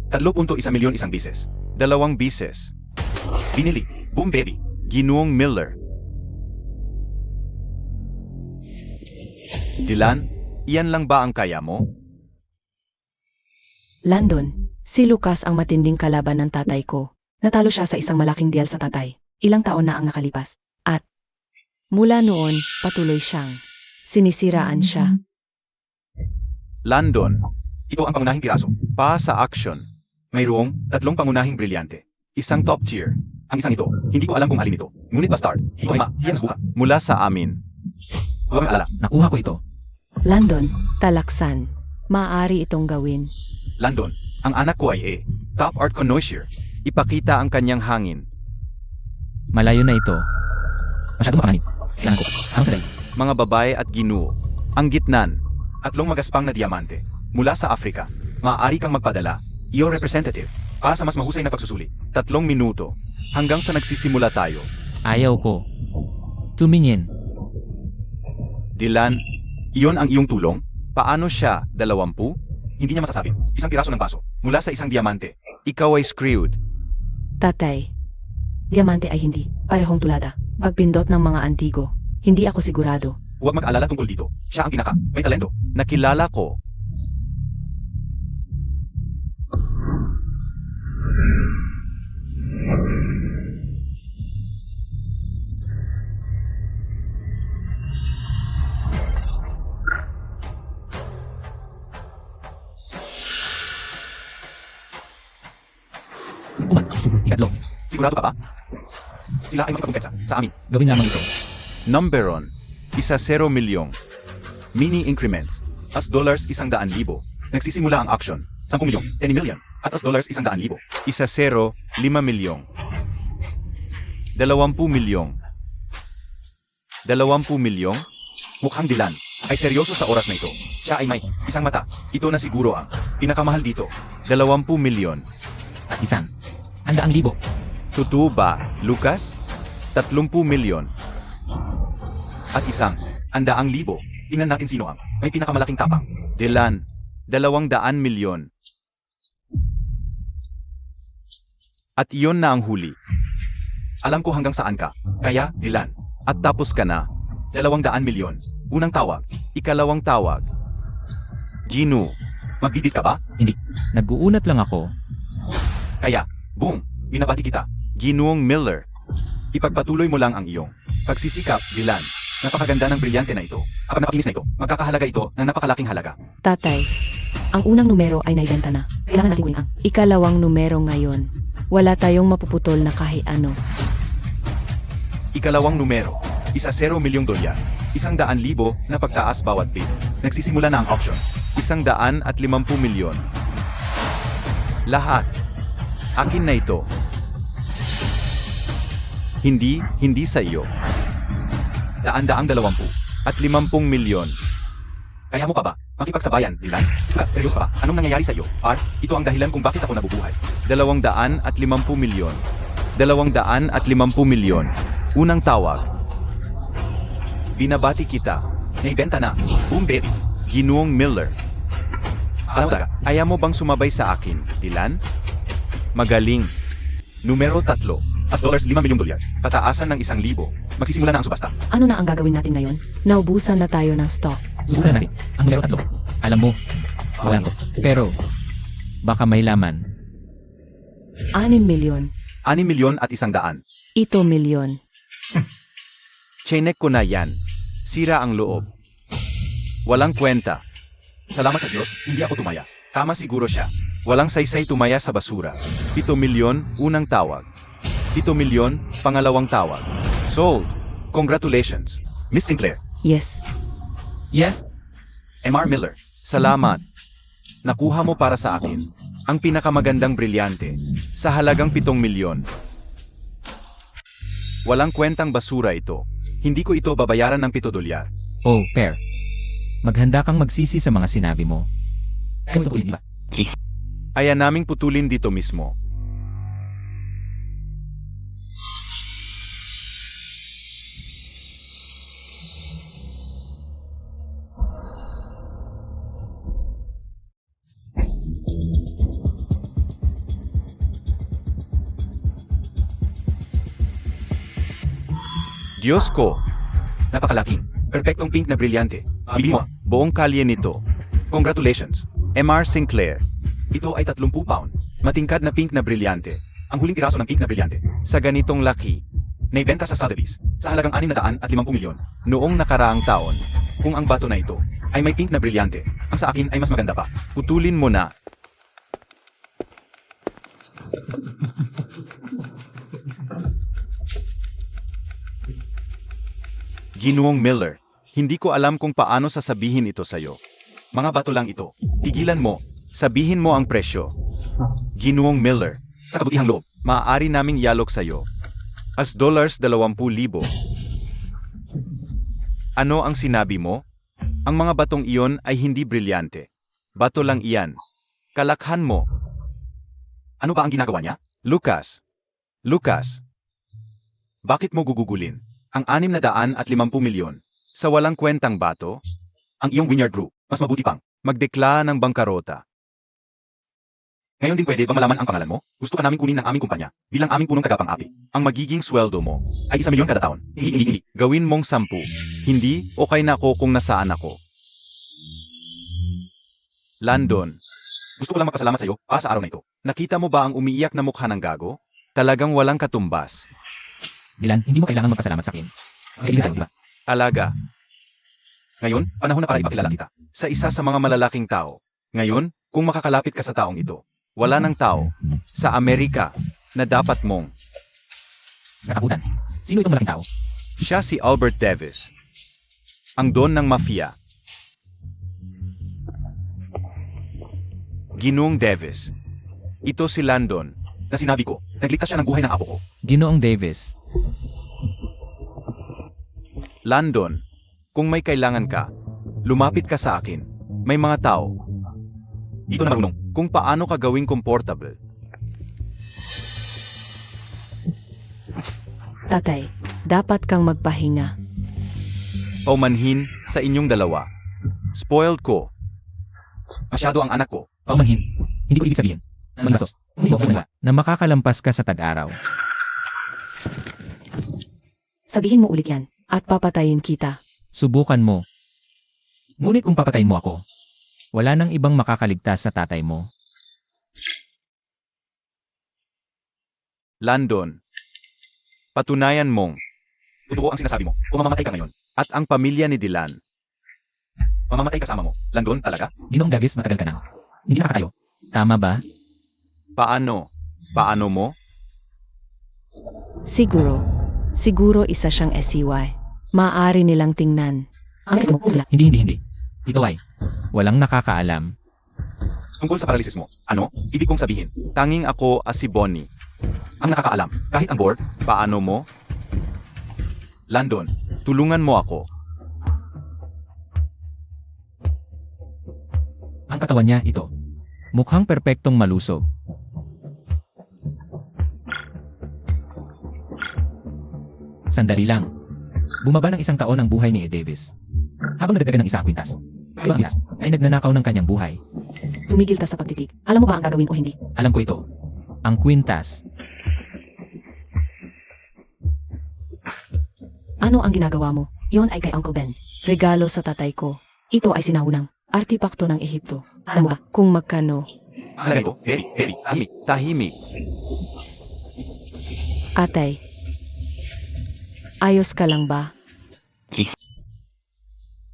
3.1 milyon isang bises. 2 bises. Binili. Boom baby. Ginoong Miller. Dylan, iyan lang ba ang kaya mo? Landon, si Lucas ang matinding kalaban ng tatay ko. Natalo siya sa isang malaking deal sa tatay. Ilang taon na ang nakalipas. At mula noon, patuloy siyang sinisiraan siya. London. Ito ang pangunahing piraso. Pa sa action. Mayroong 3 pangunahing brilyante. Isang top tier. Ang isang ito, hindi ko alam kung alin ito. Ngunit bastard, ito ay mahiyang subukan. Mula sa amin. Huwag mag-alala. Nakuha ko ito. London, talaksan. Maaari itong gawin. London, ang anak ko ay top art connoisseur. Ipakita ang kanyang hangin. Malayo na ito. Masyadong mapanganib. Kailangan ko. Ang sadali. Mga babae at ginuo. Ang gitnan. 3 magaspang na diamante. Mula sa Afrika. Maaari kang magpadala. Iyo representative. Para sa mas mahusay na pagsusuli. 3 minuto. Hanggang sa nagsisimula tayo. Ayaw ko. Tumingin. Dylan, iyon ang iyong tulong? Paano siya? 20? Hindi niya masasabi. Isang piraso ng baso. Mula sa isang diamante. Ikaw ay screwed. Tatay. Diamante ay hindi. Parehong tulada. Pagpindot ng mga antigo. Hindi ako sigurado. Huwag mag-alala tungkol dito. Siya ang pinaka. May talento. Nakilala ko. Ikatlo. Sigurado ka ba? Sila ay makipagkumpensa sa amin. Gawin lamang ito. Numberon. 0 milyong. Mini increments. $100,000. Nagsisimula ang auction. 10 milyong. 10 million. At $100,000. 100,000. 5 milyong. 20 milyong. 20 milyong? Mukhang Dylan ay seryoso sa oras na ito. Siya ay may isang mata. Ito na siguro ang pinakamahal dito. 20 milyon. At isang. 100,000. Totoo ba, Lucas? 30 milyon. At isang 100,000. Tingnan natin sino ang may pinakamalaking tapang. Dylan, 200 milyon. At iyon na ang huli. Alam ko hanggang saan ka. Kaya, Dylan. At tapos ka na. 200 milyon. Unang tawag. Ikalawang tawag. Gino, magbibit ka ba? Hindi. Nag-uunat lang ako. Kaya, boom, binabati kita. Ginoong Miller. Ipagpatuloy mo lang ang iyong pagsisikap, Dylan. Napakaganda ng brilyante na ito. Kapag napakinis na ito, magkakahalaga ito ng napakalaking halaga. Tatay, ang unang numero ay naibenta na. Kailangan natin kunin ang ikalawang numero ngayon. Wala tayong mapuputol na kahit ano. Ikalawang numero. $1 milyong. $100,000 na pagtaas bawat bid. Nagsisimula na ang auction. $150 milyon. Lahat. Akin na ito. Hindi sa iyo. 120 at 50 milyon. Kaya mo pa ba? Makipagsabayan, Dylan? Lucas, seryoso ba? Anong nangyayari sa iyo? Ito ang dahilan kung bakit ako nabubuhay. 250 milyon. 250 milyon. Unang tawag. Binabati kita. Naibenta na. Boom baby. Ginoong Miller. Alam mo talaga, ayaw mo bang sumabay sa akin, Dylan? Magaling. Numero 3. $5 milyong. Pataasan ng 1,000. Magsisimula na ang subasta. Ano na ang gagawin natin ngayon? Naubusan na tayo ng stock. Subukan natin. Ang numero 3. Alam mo, wala ko. Pero, baka may laman. 6 milyon. 6 milyon at 100. Ito milyon. Chinek ko na yan. Sira ang loob. Walang kwenta. Salamat sa Diyos, hindi ako tumaya. Tama siguro siya. Walang saysay tumaya sa basura. 7 milyon, unang tawag. 7 milyon, pangalawang tawag. Sold. Congratulations. Miss Sinclair. Yes. Yes? M.R. Miller. Salamat. Nakuha mo para sa akin ang pinakamagandang brilyante sa halagang 7 milyon. Walang kwentang basura ito. Hindi ko ito babayaran ng $7. Oh, fair. Maghanda kang magsisi sa mga sinabi mo. Kaya mo ito ulit, di ba? Aya naming putulin dito mismo. Diyos ko! Napakalaking, perpektong pink na brilyante. Bili mo, buong kalye nito. Congratulations, M.R. Sinclair. Ito ay 30 pound. Matingkad na pink na brilyante. Ang huling piraso ng pink na brilyante. Sa ganitong laki. Naibenta sa Sotheby's sa halagang 650 milyon noong nakaraang taon. Kung ang bato na ito ay may pink na brilyante. Ang sa akin ay mas maganda pa. Putulin mo na. Ginoong Miller, hindi ko alam kung paano sasabihin ito sa'yo. Mga bato lang ito. Tigilan mo. Sabihin mo ang presyo. Ginoong Miller, sa kabutihang loob, maaari naming yalok sa'yo. As $20,000. Ano ang sinabi mo? Ang mga batong iyon ay hindi brilyante. Bato lang iyan. Kalakhan mo. Ano ba ang ginagawa niya? Lucas. Bakit mo gugugulin ang 650 milyon sa walang kwentang bato? Ang iyong Wynyard Group, mas mabuti pang magdeklara ng bangkarota. Ngayon din pwede ba malaman ang pangalan mo? Gusto ka namin kunin ng aming kumpanya bilang aming punong tagapang-api. Ang magiging sweldo mo ay 1 milyon kada taon. Hindi. Gawin mong 10. Hindi, okay na ako kung nasaan ako. Landon, gusto ko lang magpasalamat sa iyo sa araw na ito. Nakita mo ba ang umiiyak na mukha ng gago? Talagang walang katumbas. Dylan, hindi mo kailangan magpasalamat sa akin. Kaibigan tayo, di ba? Alaga. Ngayon, panahon na para ipakilala kita sa isa sa mga malalaking tao. Ngayon, kung makakalapit ka sa taong ito, wala ng tao sa Amerika na dapat mong. Katakutan. Sino itong malaking tao? Siya si Albert Davis, ang don ng mafia. Ginoong Davis. Ito si Landon, na sinabi ko, nagligtas siya ng buhay ng apo ko. Ginoong Davis. Landon, kung may kailangan ka, lumapit ka sa akin. May mga tao dito na marunong kung paano ka gawing comfortable. Tatay, dapat kang magpahinga. Paumanhin sa inyong dalawa. Spoiled ko. Masyado ang anak ko. Paumanhin. Hindi ko ibig sabihin. Maglasos. Na makakalampas ka sa tag-araw. Sabihin mo ulit yan, at papatayin kita. Subukan mo. Ngunit kung papatayin mo ako, wala nang ibang makakaligtas sa tatay mo. Landon, patunayan mong totoo ang sinasabi mo kung mamamatay ka ngayon. At ang pamilya ni Dylan, mamamatay kasama mo. Landon, talaga? Ginoong Davis, matagal ka na. Hindi nakakatayo. Tama ba? Paano? Paano mo? Siguro isa siyang SCY. Maaari nilang tingnan. Ang kasi mo sila. Hindi. Ito ay walang nakakaalam. Tungkol sa paralysis mo, ano? Ibig kong sabihin, tanging ako si Bonnie ang nakakaalam. Kahit ang board, paano mo? Landon, tulungan mo ako. Ang katawan niya ito. Mukhang perpektong malusog. Sandali lang. Bumaba ng 1 taon ang buhay ni Davis. Habang nadagdagan ng 1 kwintas. Banglas ay nagnanakaw ng kanyang buhay. Tumigil ka sa pagtitig. Alam mo ba ang gagawin o hindi? Alam ko ito. Ang kwintas. Ano ang ginagawa mo? Yon ay kay Uncle Ben. Regalo sa tatay ko. Ito ay sinahunang artipakto ng Ehipto. Alam mo ba kung magkano? Mahalaga ito. Heri, tahimik. Atay, ayos ka lang ba?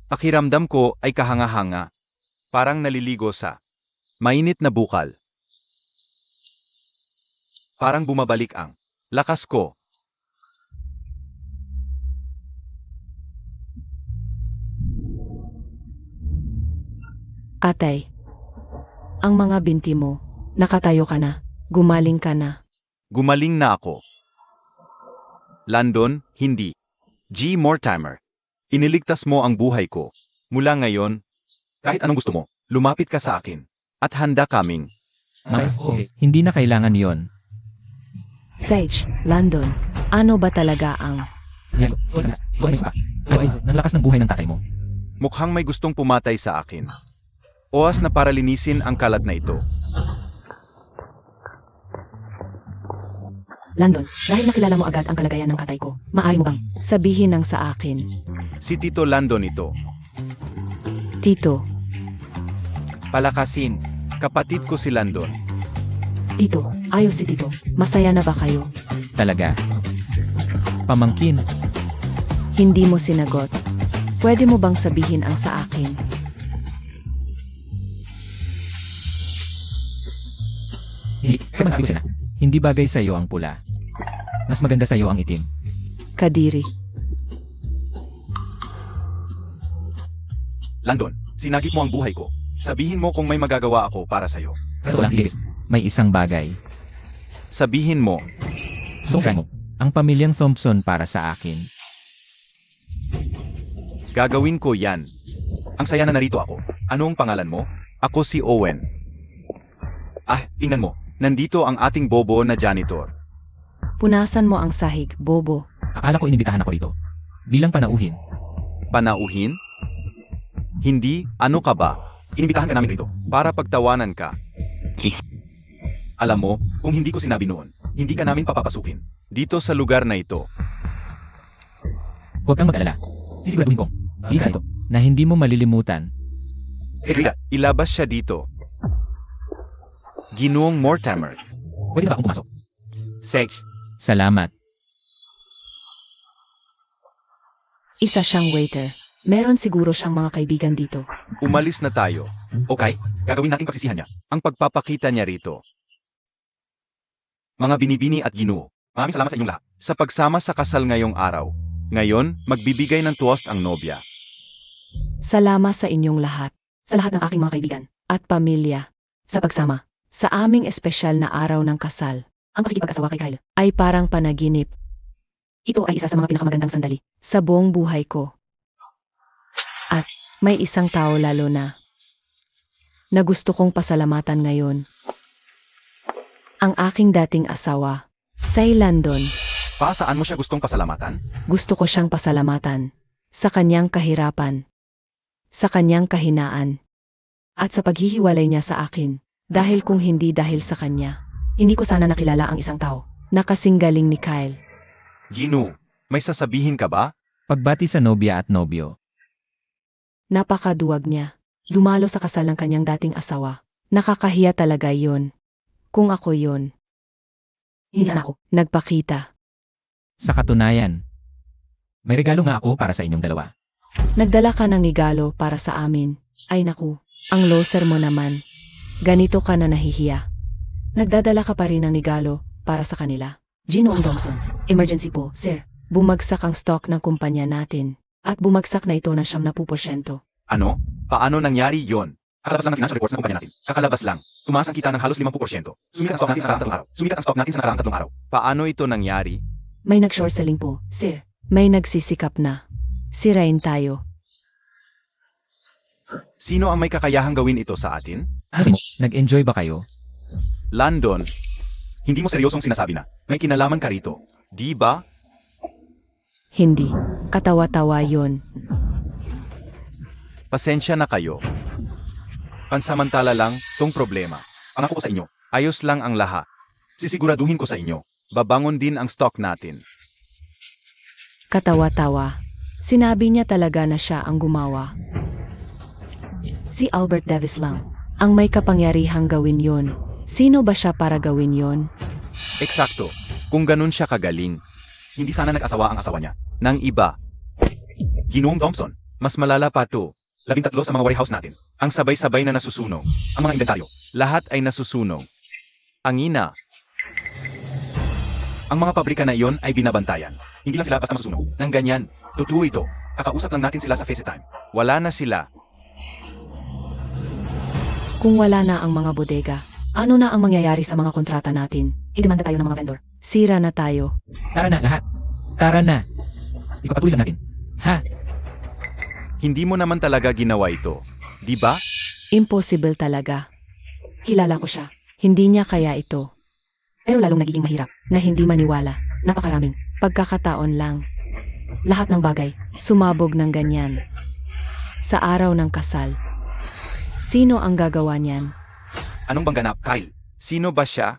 Pakiramdam ko ay kahanga-hanga. Parang naliligo sa mainit na bukal. Parang bumabalik ang lakas ko. Atay, ang mga binti mo, nakatayo ka na, gumaling ka na. Gumaling na ako. Landon, hindi. G. Mortimer. Iniligtas mo ang buhay ko. Mula ngayon, kahit anong gusto mo, lumapit ka sa akin. At handa kaming. Hindi na kailangan yon. Sage, Landon, ano ba talaga ang... Ang lakas ng buhay ng tatay mo. Mukhang may gustong pumatay sa akin. Oras na para linisin ang kalat na ito. Landon, dahil nakilala mo agad ang kalagayan ng katay ko, maaari mo bang sabihin ng sa akin? Si Tito Landon ito. Tito, Palakasin. Kapatid ko si Landon. Tito, ayos si Tito. Masaya na ba kayo? Talaga. Pamangkin. Hindi mo sinagot. Pwede mo bang sabihin ang sa akin? Kaya masabi ko sila, hindi bagay sa'yo ang pula. Mas maganda sa'yo ang itim. Kadiri. Landon, sinagip mo ang buhay ko. Sabihin mo kung may magagawa ako para sa'yo. Sa totoo lang, Iris, may isang bagay. Sabihin mo, Susan mo, ang pamilyang Thompson para sa akin. gagawin ko yan. Ang saya na narito ako. Ano ang pangalan mo? Ako si Owen. Ah, tingnan mo. Nandito ang ating bobo na janitor. Punasan mo ang sahig, bobo. Akala ko inibitahan ako dito. Bilang panauhin. Panauhin? Hindi, ano ka ba? Inibitahan ka namin rito para pagtawanan ka. Alam mo, kung hindi ko sinabi noon, hindi ka namin papapasukin. Dito sa lugar na ito. Huwag kang mag-alala. Sisiguraduhin ko. Isa ito, na hindi mo malilimutan. Sige, ilabas siya dito. Ginoong Mortimer. Pwede ba akong pumasok? Sek, Salamat. Isa siyang waiter. Meron siguro siyang mga kaibigan dito. umalis na tayo. Okay, gagawin natin pagsisihan niya. Ang pagpapakita niya rito. Mga binibini at Ginoo, maraming salamat sa inyong lahat. Sa pagsama sa kasal ngayong araw. Ngayon, magbibigay ng toast ang nobya. Salamat sa inyong lahat. Sa lahat ng aking mga kaibigan at pamilya. Sa pagsama. Sa aming espesyal na araw ng kasal. Ang pakikipag-asawa kay Kyle ay parang panaginip. Ito ay isa sa mga pinakamagandang sandali sa buong buhay ko. At may isang tao lalo na gusto kong pasalamatan ngayon. Ang aking dating asawa, si Landon. Saan mo siya gustong pasalamatan? Gusto ko siyang pasalamatan sa kanyang kahirapan, sa kanyang kahinaan, at sa paghihiwalay niya sa akin. Dahil kung hindi dahil sa kanya, hindi ko sana nakilala ang isang tao na kasing galing ni Kyle. Ginoo, may sasabihin ka ba? Pagbati sa nobya at nobyo. Napakaduwag niya. Dumalo sa kasal ng kanyang dating asawa. Nakakahiya talaga yon. Kung ako yon. Hindi sana ako nagpakita. Sa katunayan, may regalo nga ako para sa inyong dalawa. Nagdala ka ng regalo para sa amin. Ay naku, ang loser mo naman. Ganito ka na nahihiya. Nagdadala ka pa rin ng regalo para sa kanila. Ginoong Thompson, emergency po, sir. Bumagsak ang stock ng kumpanya natin. At bumagsak na ito ng 70%. Ano? Paano nangyari yon? Kakalabas lang ng financial reports ng kumpanya natin. Kakalabas lang. Tumaas ang kita ng halos 50%. Sumikat ang stock natin sa nakaraang 3 araw. Sumikat ang stock natin sa nakaraang 3 araw. Paano ito nangyari? May nag-short selling po, sir. May nagsisikap na. Sirain tayo. Sino ang may kakayahang gawin ito sa atin? Ano mo, nag-enjoy ba kayo? Landon, hindi mo seryosong sinasabi na may kinalaman ka rito. Di ba? Hindi. Katawa-tawa yon. Pasensya na kayo. Pansamantala lang tong problema. Pangako ko sa inyo, ayos lang ang lahat. Sisiguraduhin ko sa inyo, babangon din ang stock natin. Katawa-tawa. Sinabi niya talaga na siya ang gumawa. Si Albert Davis lang ang may kapangyarihang gawin yon. Sino ba siya para gawin yon? Eksakto. Kung ganun siya kagaling, hindi sana nag-asawa ang asawa niya. Nang iba. Ginoong Thompson, mas malala pa to. 13 sa mga warehouse natin. Ang sabay-sabay na nasusunog. Ang mga inventaryo, lahat ay nasusunog. Ang ina. Ang mga pabrika na iyon ay binabantayan. Hindi lang sila basta masusunog. Nang ganyan, totoo ito. Kakausap lang natin sila sa FaceTime. Wala na sila. Kung wala na ang mga bodega, ano na ang mangyayari sa mga kontrata natin? Idemanda tayo ng mga vendor. Sira na tayo. Tara na, lahat. Tara na. Ipapatuloy lang natin. Ha? Hindi mo naman talaga ginawa ito. Di ba? Impossible talaga. Kilala ko siya. Hindi niya kaya ito. Pero lalong nagiging mahirap na hindi maniwala. Napakaraming pagkakataon lang. Lahat ng bagay sumabog ng ganyan. Sa araw ng kasal. Sino ang gagawa niyan? Anong bang ganap, Kyle? Sino ba siya?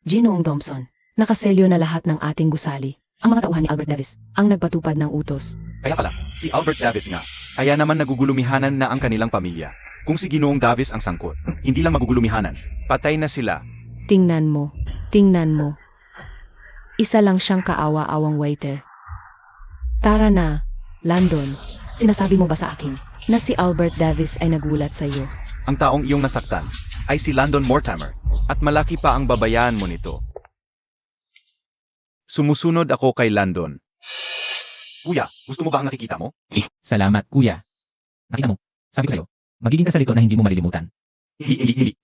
Ginoong Thompson. Nakaselyo na lahat ng ating gusali. Ang mga tauhan ni Albert Davis ang nagpatupad ng utos. Kaya pala, si Albert Davis nga. Kaya naman nagugulumihanan na ang kanilang pamilya. Kung si Ginoong Davis ang sangkot, hindi lang magugulumihanan. Patay na sila. Tingnan mo. Tingnan mo. Isa lang siyang kaawa-awang waiter. Tara na, Landon. Sinasabi mo ba sa akin na si Albert Davis ay nagulat sa iyo? Ang taong iyong nasaktan ay si Landon Mortimer, at malaki pa ang babayaan mo nito. Sumusunod ako kay Landon. Kuya, gusto mo ba ang nakikita mo? Salamat, kuya. Nakita mo, sabi ko sa'yo, magiging kasalito na hindi mo malilimutan.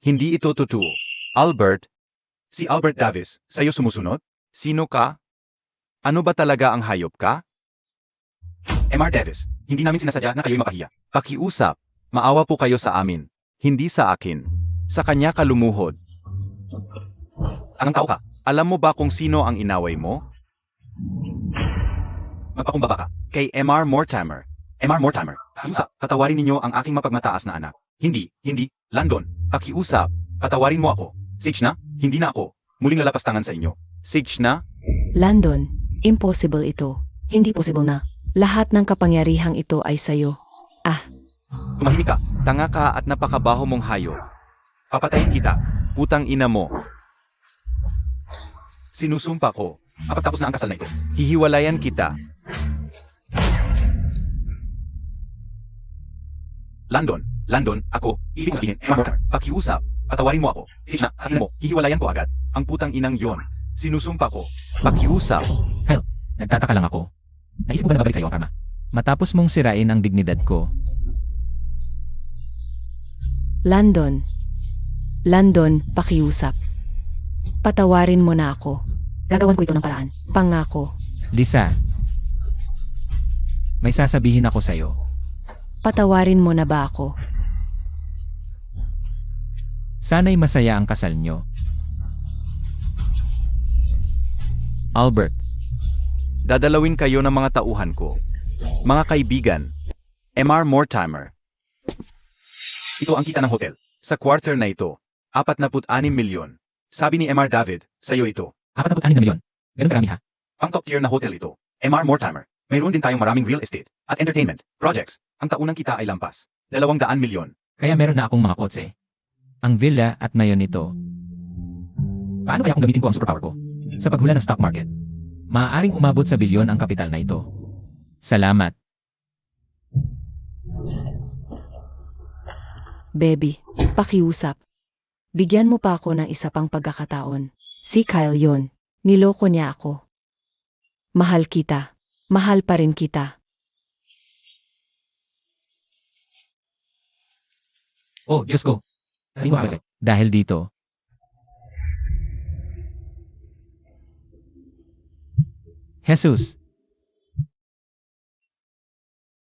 Hindi ito totoo. Albert, si Albert Davis, sa'yo sumusunod? Sino ka? Ano ba talaga ang hayop ka? MR Davis, hindi namin sinasadya na kayo'y mapahiya. Pakiusap, maawa po kayo sa amin. Hindi sa akin. Sa kanya ka lumuhod. Anong tao ka? Alam mo ba kung sino ang inaway mo? Magpakumbaba ka. Kay MR Mortimer. MR Mortimer, pakiusap, patawarin ninyo ang aking mapagmataas na anak. Hindi, Landon, pakiusap, patawarin mo ako. Sage na, hindi na ako. Muling lalapastangan sa inyo. Sage na, Landon, impossible ito. Hindi possible na. Lahat ng kapangyarihang ito ay sayo. tumahimik ka. Tanga ka at napakabaho mong hayop. Papatayin kita. Putang ina mo. Sinusumpa ko. Kapag tapos na ang kasal na ito, hihiwalayan kita. Landon, ako, ibig sabihin, Mortimer, pakiusap, patawarin mo ako. Sige na, atin mo, hihiwalayan ko agad. Ang putang inang yon. Sinusumpa ko. Pakiusap. Nagtataka lang ako. Naisip mo ba na babalik sa'yo ang karma? Matapos mong sirain ang dignidad ko, Landon, pakiusap. Patawarin mo na ako. Gagawan ko ito ng paraan. Pangako. Lisa, may sasabihin ako sa'yo. Patawarin mo na ba ako? Sana'y masaya ang kasal nyo. Albert, Dadalawin kayo ng mga tauhan ko. Mga kaibigan. MR Mortimer. Ito ang kita ng hotel. Sa quarter na ito, 46 milyon. Sabi ni MR David, sa'yo ito. 46 na milyon. Ganun karami ha? Ang top tier na hotel ito. MR Mortimer. Mayroon din tayong maraming real estate at entertainment projects. Ang taunang kita ay lampas. 200 milyon. Kaya meron na akong mga kotse. Ang villa at mayon nito. Paano kaya kung gamitin ko ang superpower ko? Sa paghula ng stock market. Maaaring umabot sa bilyon ang kapital na ito. Salamat. Baby, pakiusap. Bigyan mo pa ako ng isa pang pagkakataon. Si Kyle yon. Niloko niya ako. Mahal kita. Mahal pa rin kita. Oh, Diyos ko. Sino ako? Dahil dito. Jesus.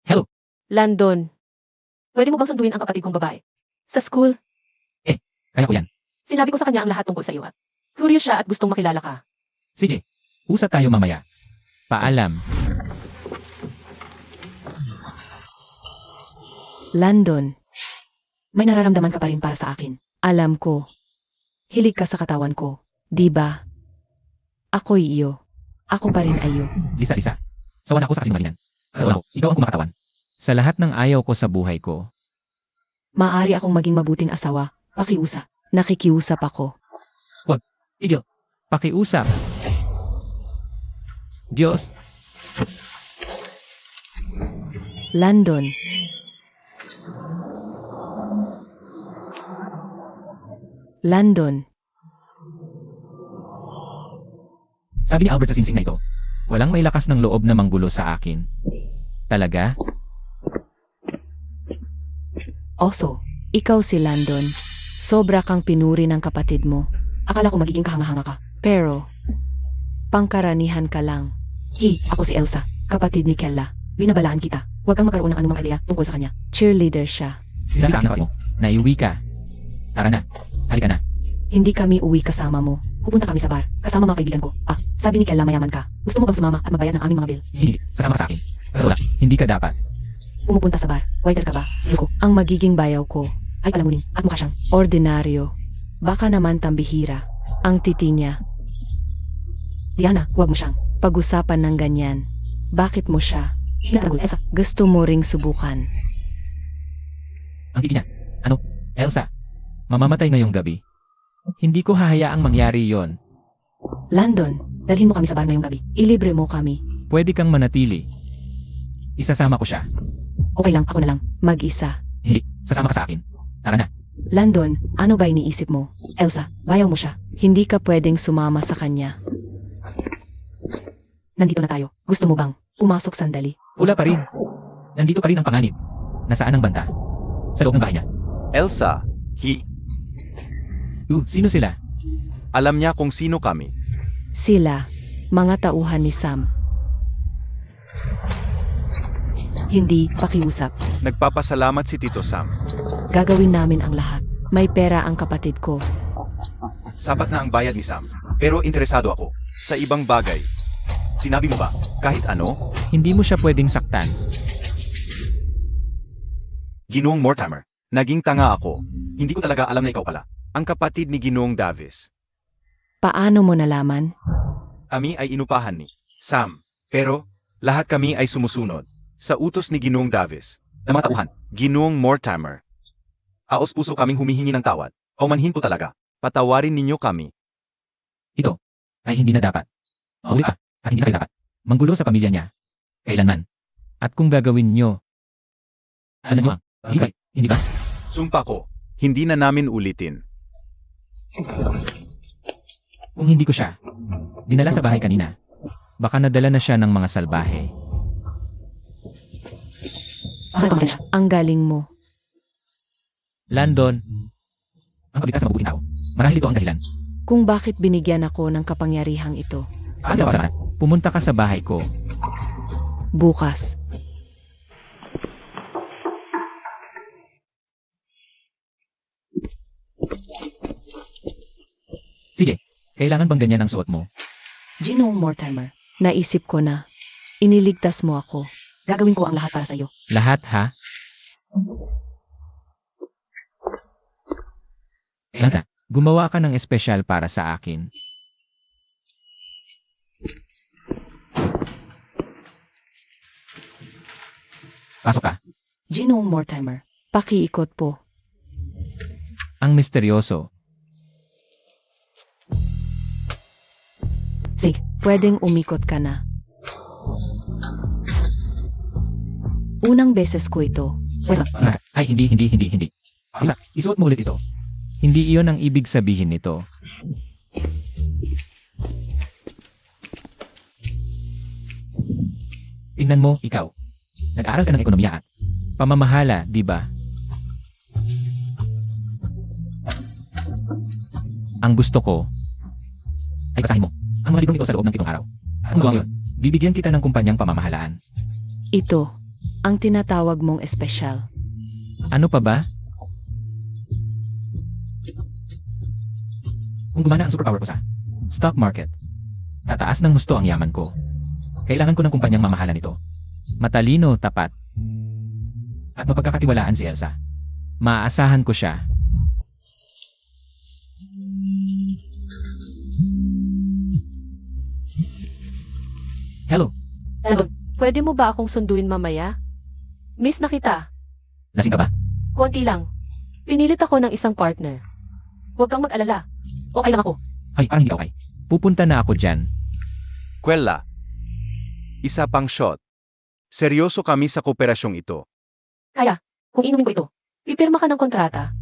Hello. Landon, pwede mo bang sunduin ang kapatid kong babae? Sa school, Kaya ko yan. sinabi ko sa kanya ang lahat tungkol sa iyo at curious siya at gustong makilala ka. Sige. Usap tayo mamaya. Paalam. Landon, may nararamdaman ka pa rin para sa akin. Alam ko. Hilig ka sa katawan ko. Di ba? Ako'y iyo. Ako pa rin ay iyo. Lisa. Sawa na ako sa kasinungalingan. Sawa ako. Ikaw ang kumakatawan. Sa lahat ng ayaw ko sa buhay ko, Maaari akong maging mabuting asawa. Pakiusap. Nakikiusap ako. Igil. Pakiusap. Diyos. Landon. Landon. Sabi ni Albert sa singsing na ito, walang may lakas ng loob na manggulo sa akin. Talaga? Oso, ikaw si Landon. Sobra kang pinuri ng kapatid mo. Akala ko magiging kahanga-hanga ka. Pero, pangkaranihan ka lang. Ako si Elsa, kapatid ni Kella. Binabalaan kita. Huwag kang magkaroon ng anumang idea tungkol sa kanya. Cheerleader siya. Sa akin mo, naiuwi ka. Tara na. Halika na. Hindi kami uwi kasama mo. Pupunta kami sa bar, kasama mga kaibigan ko. Sabi ni Kella mayaman ka. Gusto mo bang sumama at magbayad ng aming mga bill? Hindi. Sasama ka sa akin. Sa wala. Hindi ka dapat. Pumupunta sa bar. Waiter ka ba? Diyos ko, ang magiging bayaw ko ay palamunin at mukha siyang ordinaryo. Baka naman tambihira. Ang titi niya. Diana, huwag mo siyang pag-usapan ng ganyan. Bakit mo siya hinatagol, Elsa? Gusto mo ring subukan. Ang titi niya. Ano? Elsa. Mamamatay ngayong gabi. Hindi ko hahayaang mangyari yon. Landon, dalhin mo kami sa bar ngayong gabi. Ilibre mo kami. Pwede kang manatili. Isasama ko siya. Okay lang, ako na lang. Mag-isa. Hindi. Sasama ka sa akin. Tara na. Landon, ano ba iniisip mo? Elsa, bayaw mo siya. Hindi ka pwedeng sumama sa kanya. Nandito na tayo. Gusto mo bang pumasok sandali? Wala pa rin. Nandito pa rin ang panganib. Nasaan ang banta? Sa loob ng bahay niya. Elsa, Sino sila? alam niya kung sino kami. Sila, mga tauhan ni Sam. Hindi pakiusap. Nagpapasalamat si Tito Sam. Gagawin namin ang lahat. May pera ang kapatid ko. Sapat na ang bayad ni Sam. Pero interesado ako sa ibang bagay. Sinabi mo ba, kahit ano? Hindi mo siya pwedeng saktan. Ginoong Mortimer, naging tanga ako. Hindi ko talaga alam na ikaw pala. Ang kapatid ni Ginoong Davis. Paano mo nalaman? Kami ay inupahan ni Sam. Pero, lahat kami ay sumusunod sa utos ni Ginoong Davis. Na mga tauhan, Ginoong Mortimer. Aos puso kaming humihingi ng tawad. O manhin po talaga. Patawarin ninyo kami. Ito ay hindi na dapat. Mahuli pa at hindi na kayo dapat. Manggulo sa pamilya niya. Kailanman. At kung gagawin nyo, alam nyo hindi ba? Sumpa ko, hindi na namin ulitin. Kung hindi ko siya dinala sa bahay kanina, baka nadala na siya ng mga salbahe. Ang galing mo. Landon, ang pagligtas sa mabuting tao. Marahil ito ang dahilan. Kung bakit binigyan ako ng kapangyarihang ito. Ano ba? Pumunta ka sa bahay ko. Bukas. Sige, kailangan bang ganyan ang suot mo? Ginoong Mortimer, naisip ko na. Iniligtas mo ako. Gagawin ko ang lahat para sa'yo. Lahat ha? Kailangan gumawa ka ng espesyal para sa akin. Pasok ka. Ginoong Mortimer, pakiikot po. Ang misteryoso. Sige, pwedeng umikot ka na. Unang beses ko ito. Ay, hindi. Isuot mo ulit ito. Hindi iyon ang ibig sabihin nito. Tingnan mo, ikaw. Nag-aaral ka ng ekonomiya at pamamahala, di ba? Ang gusto ko ay basahin mo ang mga librong ito sa loob ng 7 araw. Kung gawa mo yun, bibigyan kita ng kumpanyang pamamahalaan. Ito, ang tinatawag mong espesyal. Ano pa ba? Kung gumana ang superpower ko sa stock market, tataas ng husto ang yaman ko. Kailangan ko ng kumpanyang mamahalan nito. Matalino, tapat, at mapagkakatiwalaan si Elsa. Maaasahan ko siya. Hello, Landon, pwede mo ba akong sunduin mamaya? Miss na kita. lasing ka ba? Konti lang. Pinilit ako ng isang partner. Huwag kang mag-alala. Okay lang ako. Ay, parang hindi ka okay. Pupunta na ako dyan. Kwela. Isa pang shot. Seryoso kami sa kooperasyong ito. Kaya, kung inumin ko ito, pipirma ka ng kontrata.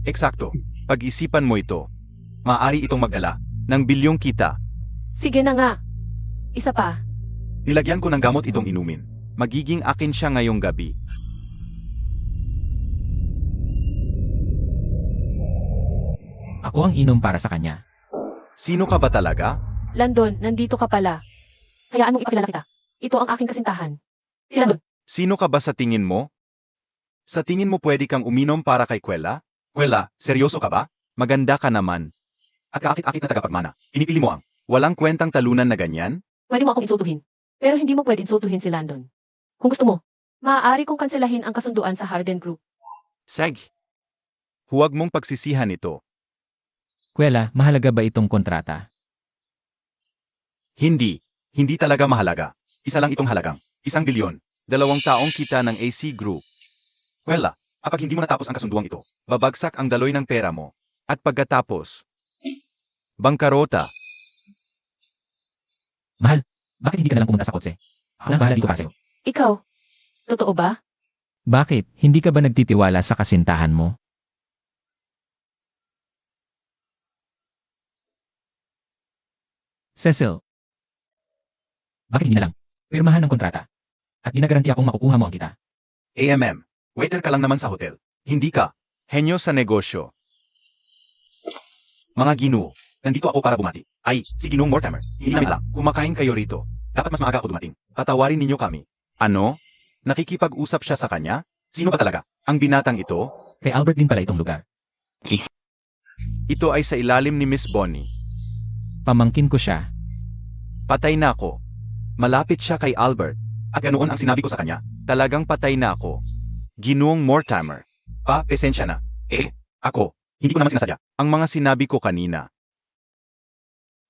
Eksakto. Pag-isipan mo ito. Maaari itong mag-ala ng bilyong kita. Sige na nga. Isa pa. Nilagyan ko ng gamot itong inumin. Magiging akin siya ngayong gabi. Ako ang inom para sa kanya. Sino ka ba talaga? Landon, nandito ka pala. Hayaan mong ipakilala kita. Ito ang aking kasintahan. Si Landon. Sino ka ba sa tingin mo? Sa tingin mo pwede kang uminom para kay Kwela? Kwela, seryoso ka ba? Maganda ka naman. At kaakit-akit na tagapagmana. Pinipili mo ang walang kwentang talunan na ganyan? Pwede mo akong insultuhin. Pero hindi mo pwede insultuhin si Landon. Kung gusto mo, maaari kong kanselahin ang kasunduan sa Harden Group. Seg. Huwag mong pagsisihan ito. Kwela, mahalaga ba itong kontrata? Hindi. Hindi talaga mahalaga. Isa lang itong halagang. 1 bilyon. 2 taong kita ng AC Group. Kwela, kapag hindi mo natapos ang kasunduang ito, babagsak ang daloy ng pera mo. At pagkatapos, bangkarota. Mahal, bakit hindi ka nalang pumunta sa kotse? Ako na bahala dito para sa'yo. Ikaw, totoo ba? Bakit? Hindi ka ba nagtitiwala sa kasintahan mo? Cecil. Bakit hindi na lang? Pirmahan ng kontrata. At ginagaranti akong makukuha mo ang kita. AMM, waiter ka lang naman sa hotel. Hindi ka. Henyo sa negosyo. Mga Ginoo, nandito ako para bumati. Ay, si Ginoong Mortimer. Hindi namin alam. Kumakain kayo rito. Dapat mas maaga ako dumating. Patawarin ninyo kami. Ano? Nakikipag-usap siya sa kanya? Sino ba talaga? Ang binatang ito? Kay Albert din pala itong lugar. Ito ay sa ilalim ni Miss Bonnie. Pamangkin ko siya. Patay na ako. Malapit siya kay Albert. At ganoon ang sinabi ko sa kanya. Talagang patay na ako. Ginoong Mortimer. Pasensya na. Ako. Hindi ko naman sinasadya. Ang mga sinabi ko kanina.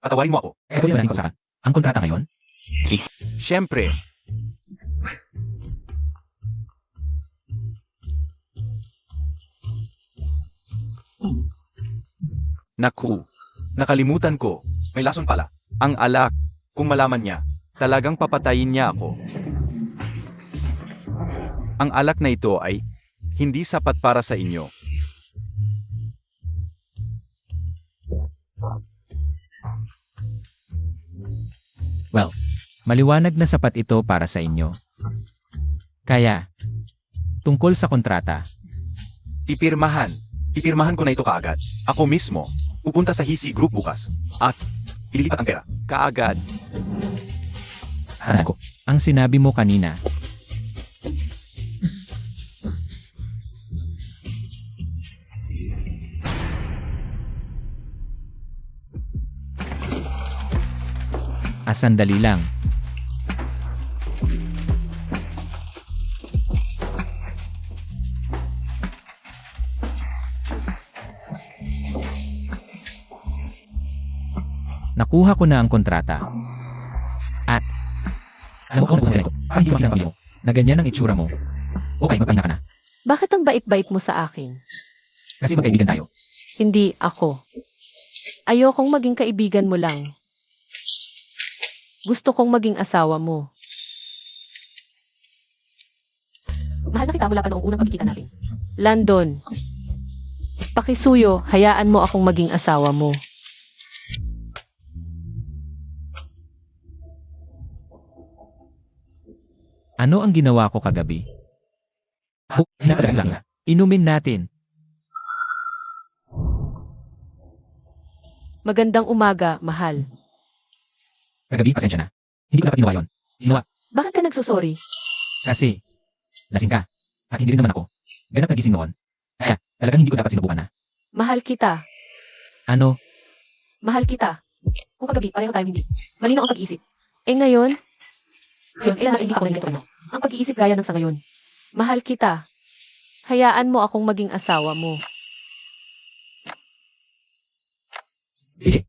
Patawarin mo ako. Kaya pwede ba natin pag-usapan? Ang kontrata ngayon? Siyempre. Naku. Nakalimutan ko. May lason pala. Ang alak. Kung malaman niya, talagang papatayin niya ako. Ang alak na ito ay hindi sapat para sa inyo. Well, maliwanag na sapat ito para sa inyo. Kaya, tungkol sa kontrata, Pipirmahan. Pipirmahan ko na ito kaagad. Ako mismo. Pupunta sa Hisi Group bukas. At ililipat ang pera. Kaagad. ko, ang sinabi mo kanina, sandali lang. Nakuha ko na ang kontrata. At, alam mo kung ano ganito, hindi mo kinapamilya mo, na ganyan ang itsura mo. Okay, magpahinga ka na. Bakit ang bait-bait mo sa akin? Kasi magkaibigan tayo. Hindi ako. Ayokong maging kaibigan mo lang. Gusto kong maging asawa mo. Mahal na kita mula pa noong unang pagkikita natin. Landon, pakisuyo, hayaan mo akong maging asawa mo. Ano ang ginawa ko kagabi? Lang. Inumin natin. Magandang umaga, mahal. Kagabi, pasensya na. Hindi ko dapat ginawa yun. Ginawa. Bakit ka nagsusorry? Kasi, lasing ka. At hindi rin naman ako. Ganap nagising noon. Kaya, talagang hindi ko dapat sinubukan na. Mahal kita. Ano? Mahal kita. Kung kagabi, pareho tayo hindi. Malinaw ang pag-iisip. Ngayon? Ilan na hindi ako naging ano. Ang pag-iisip gaya ng sa ngayon. Mahal kita. Hayaan mo akong maging asawa mo. Sige,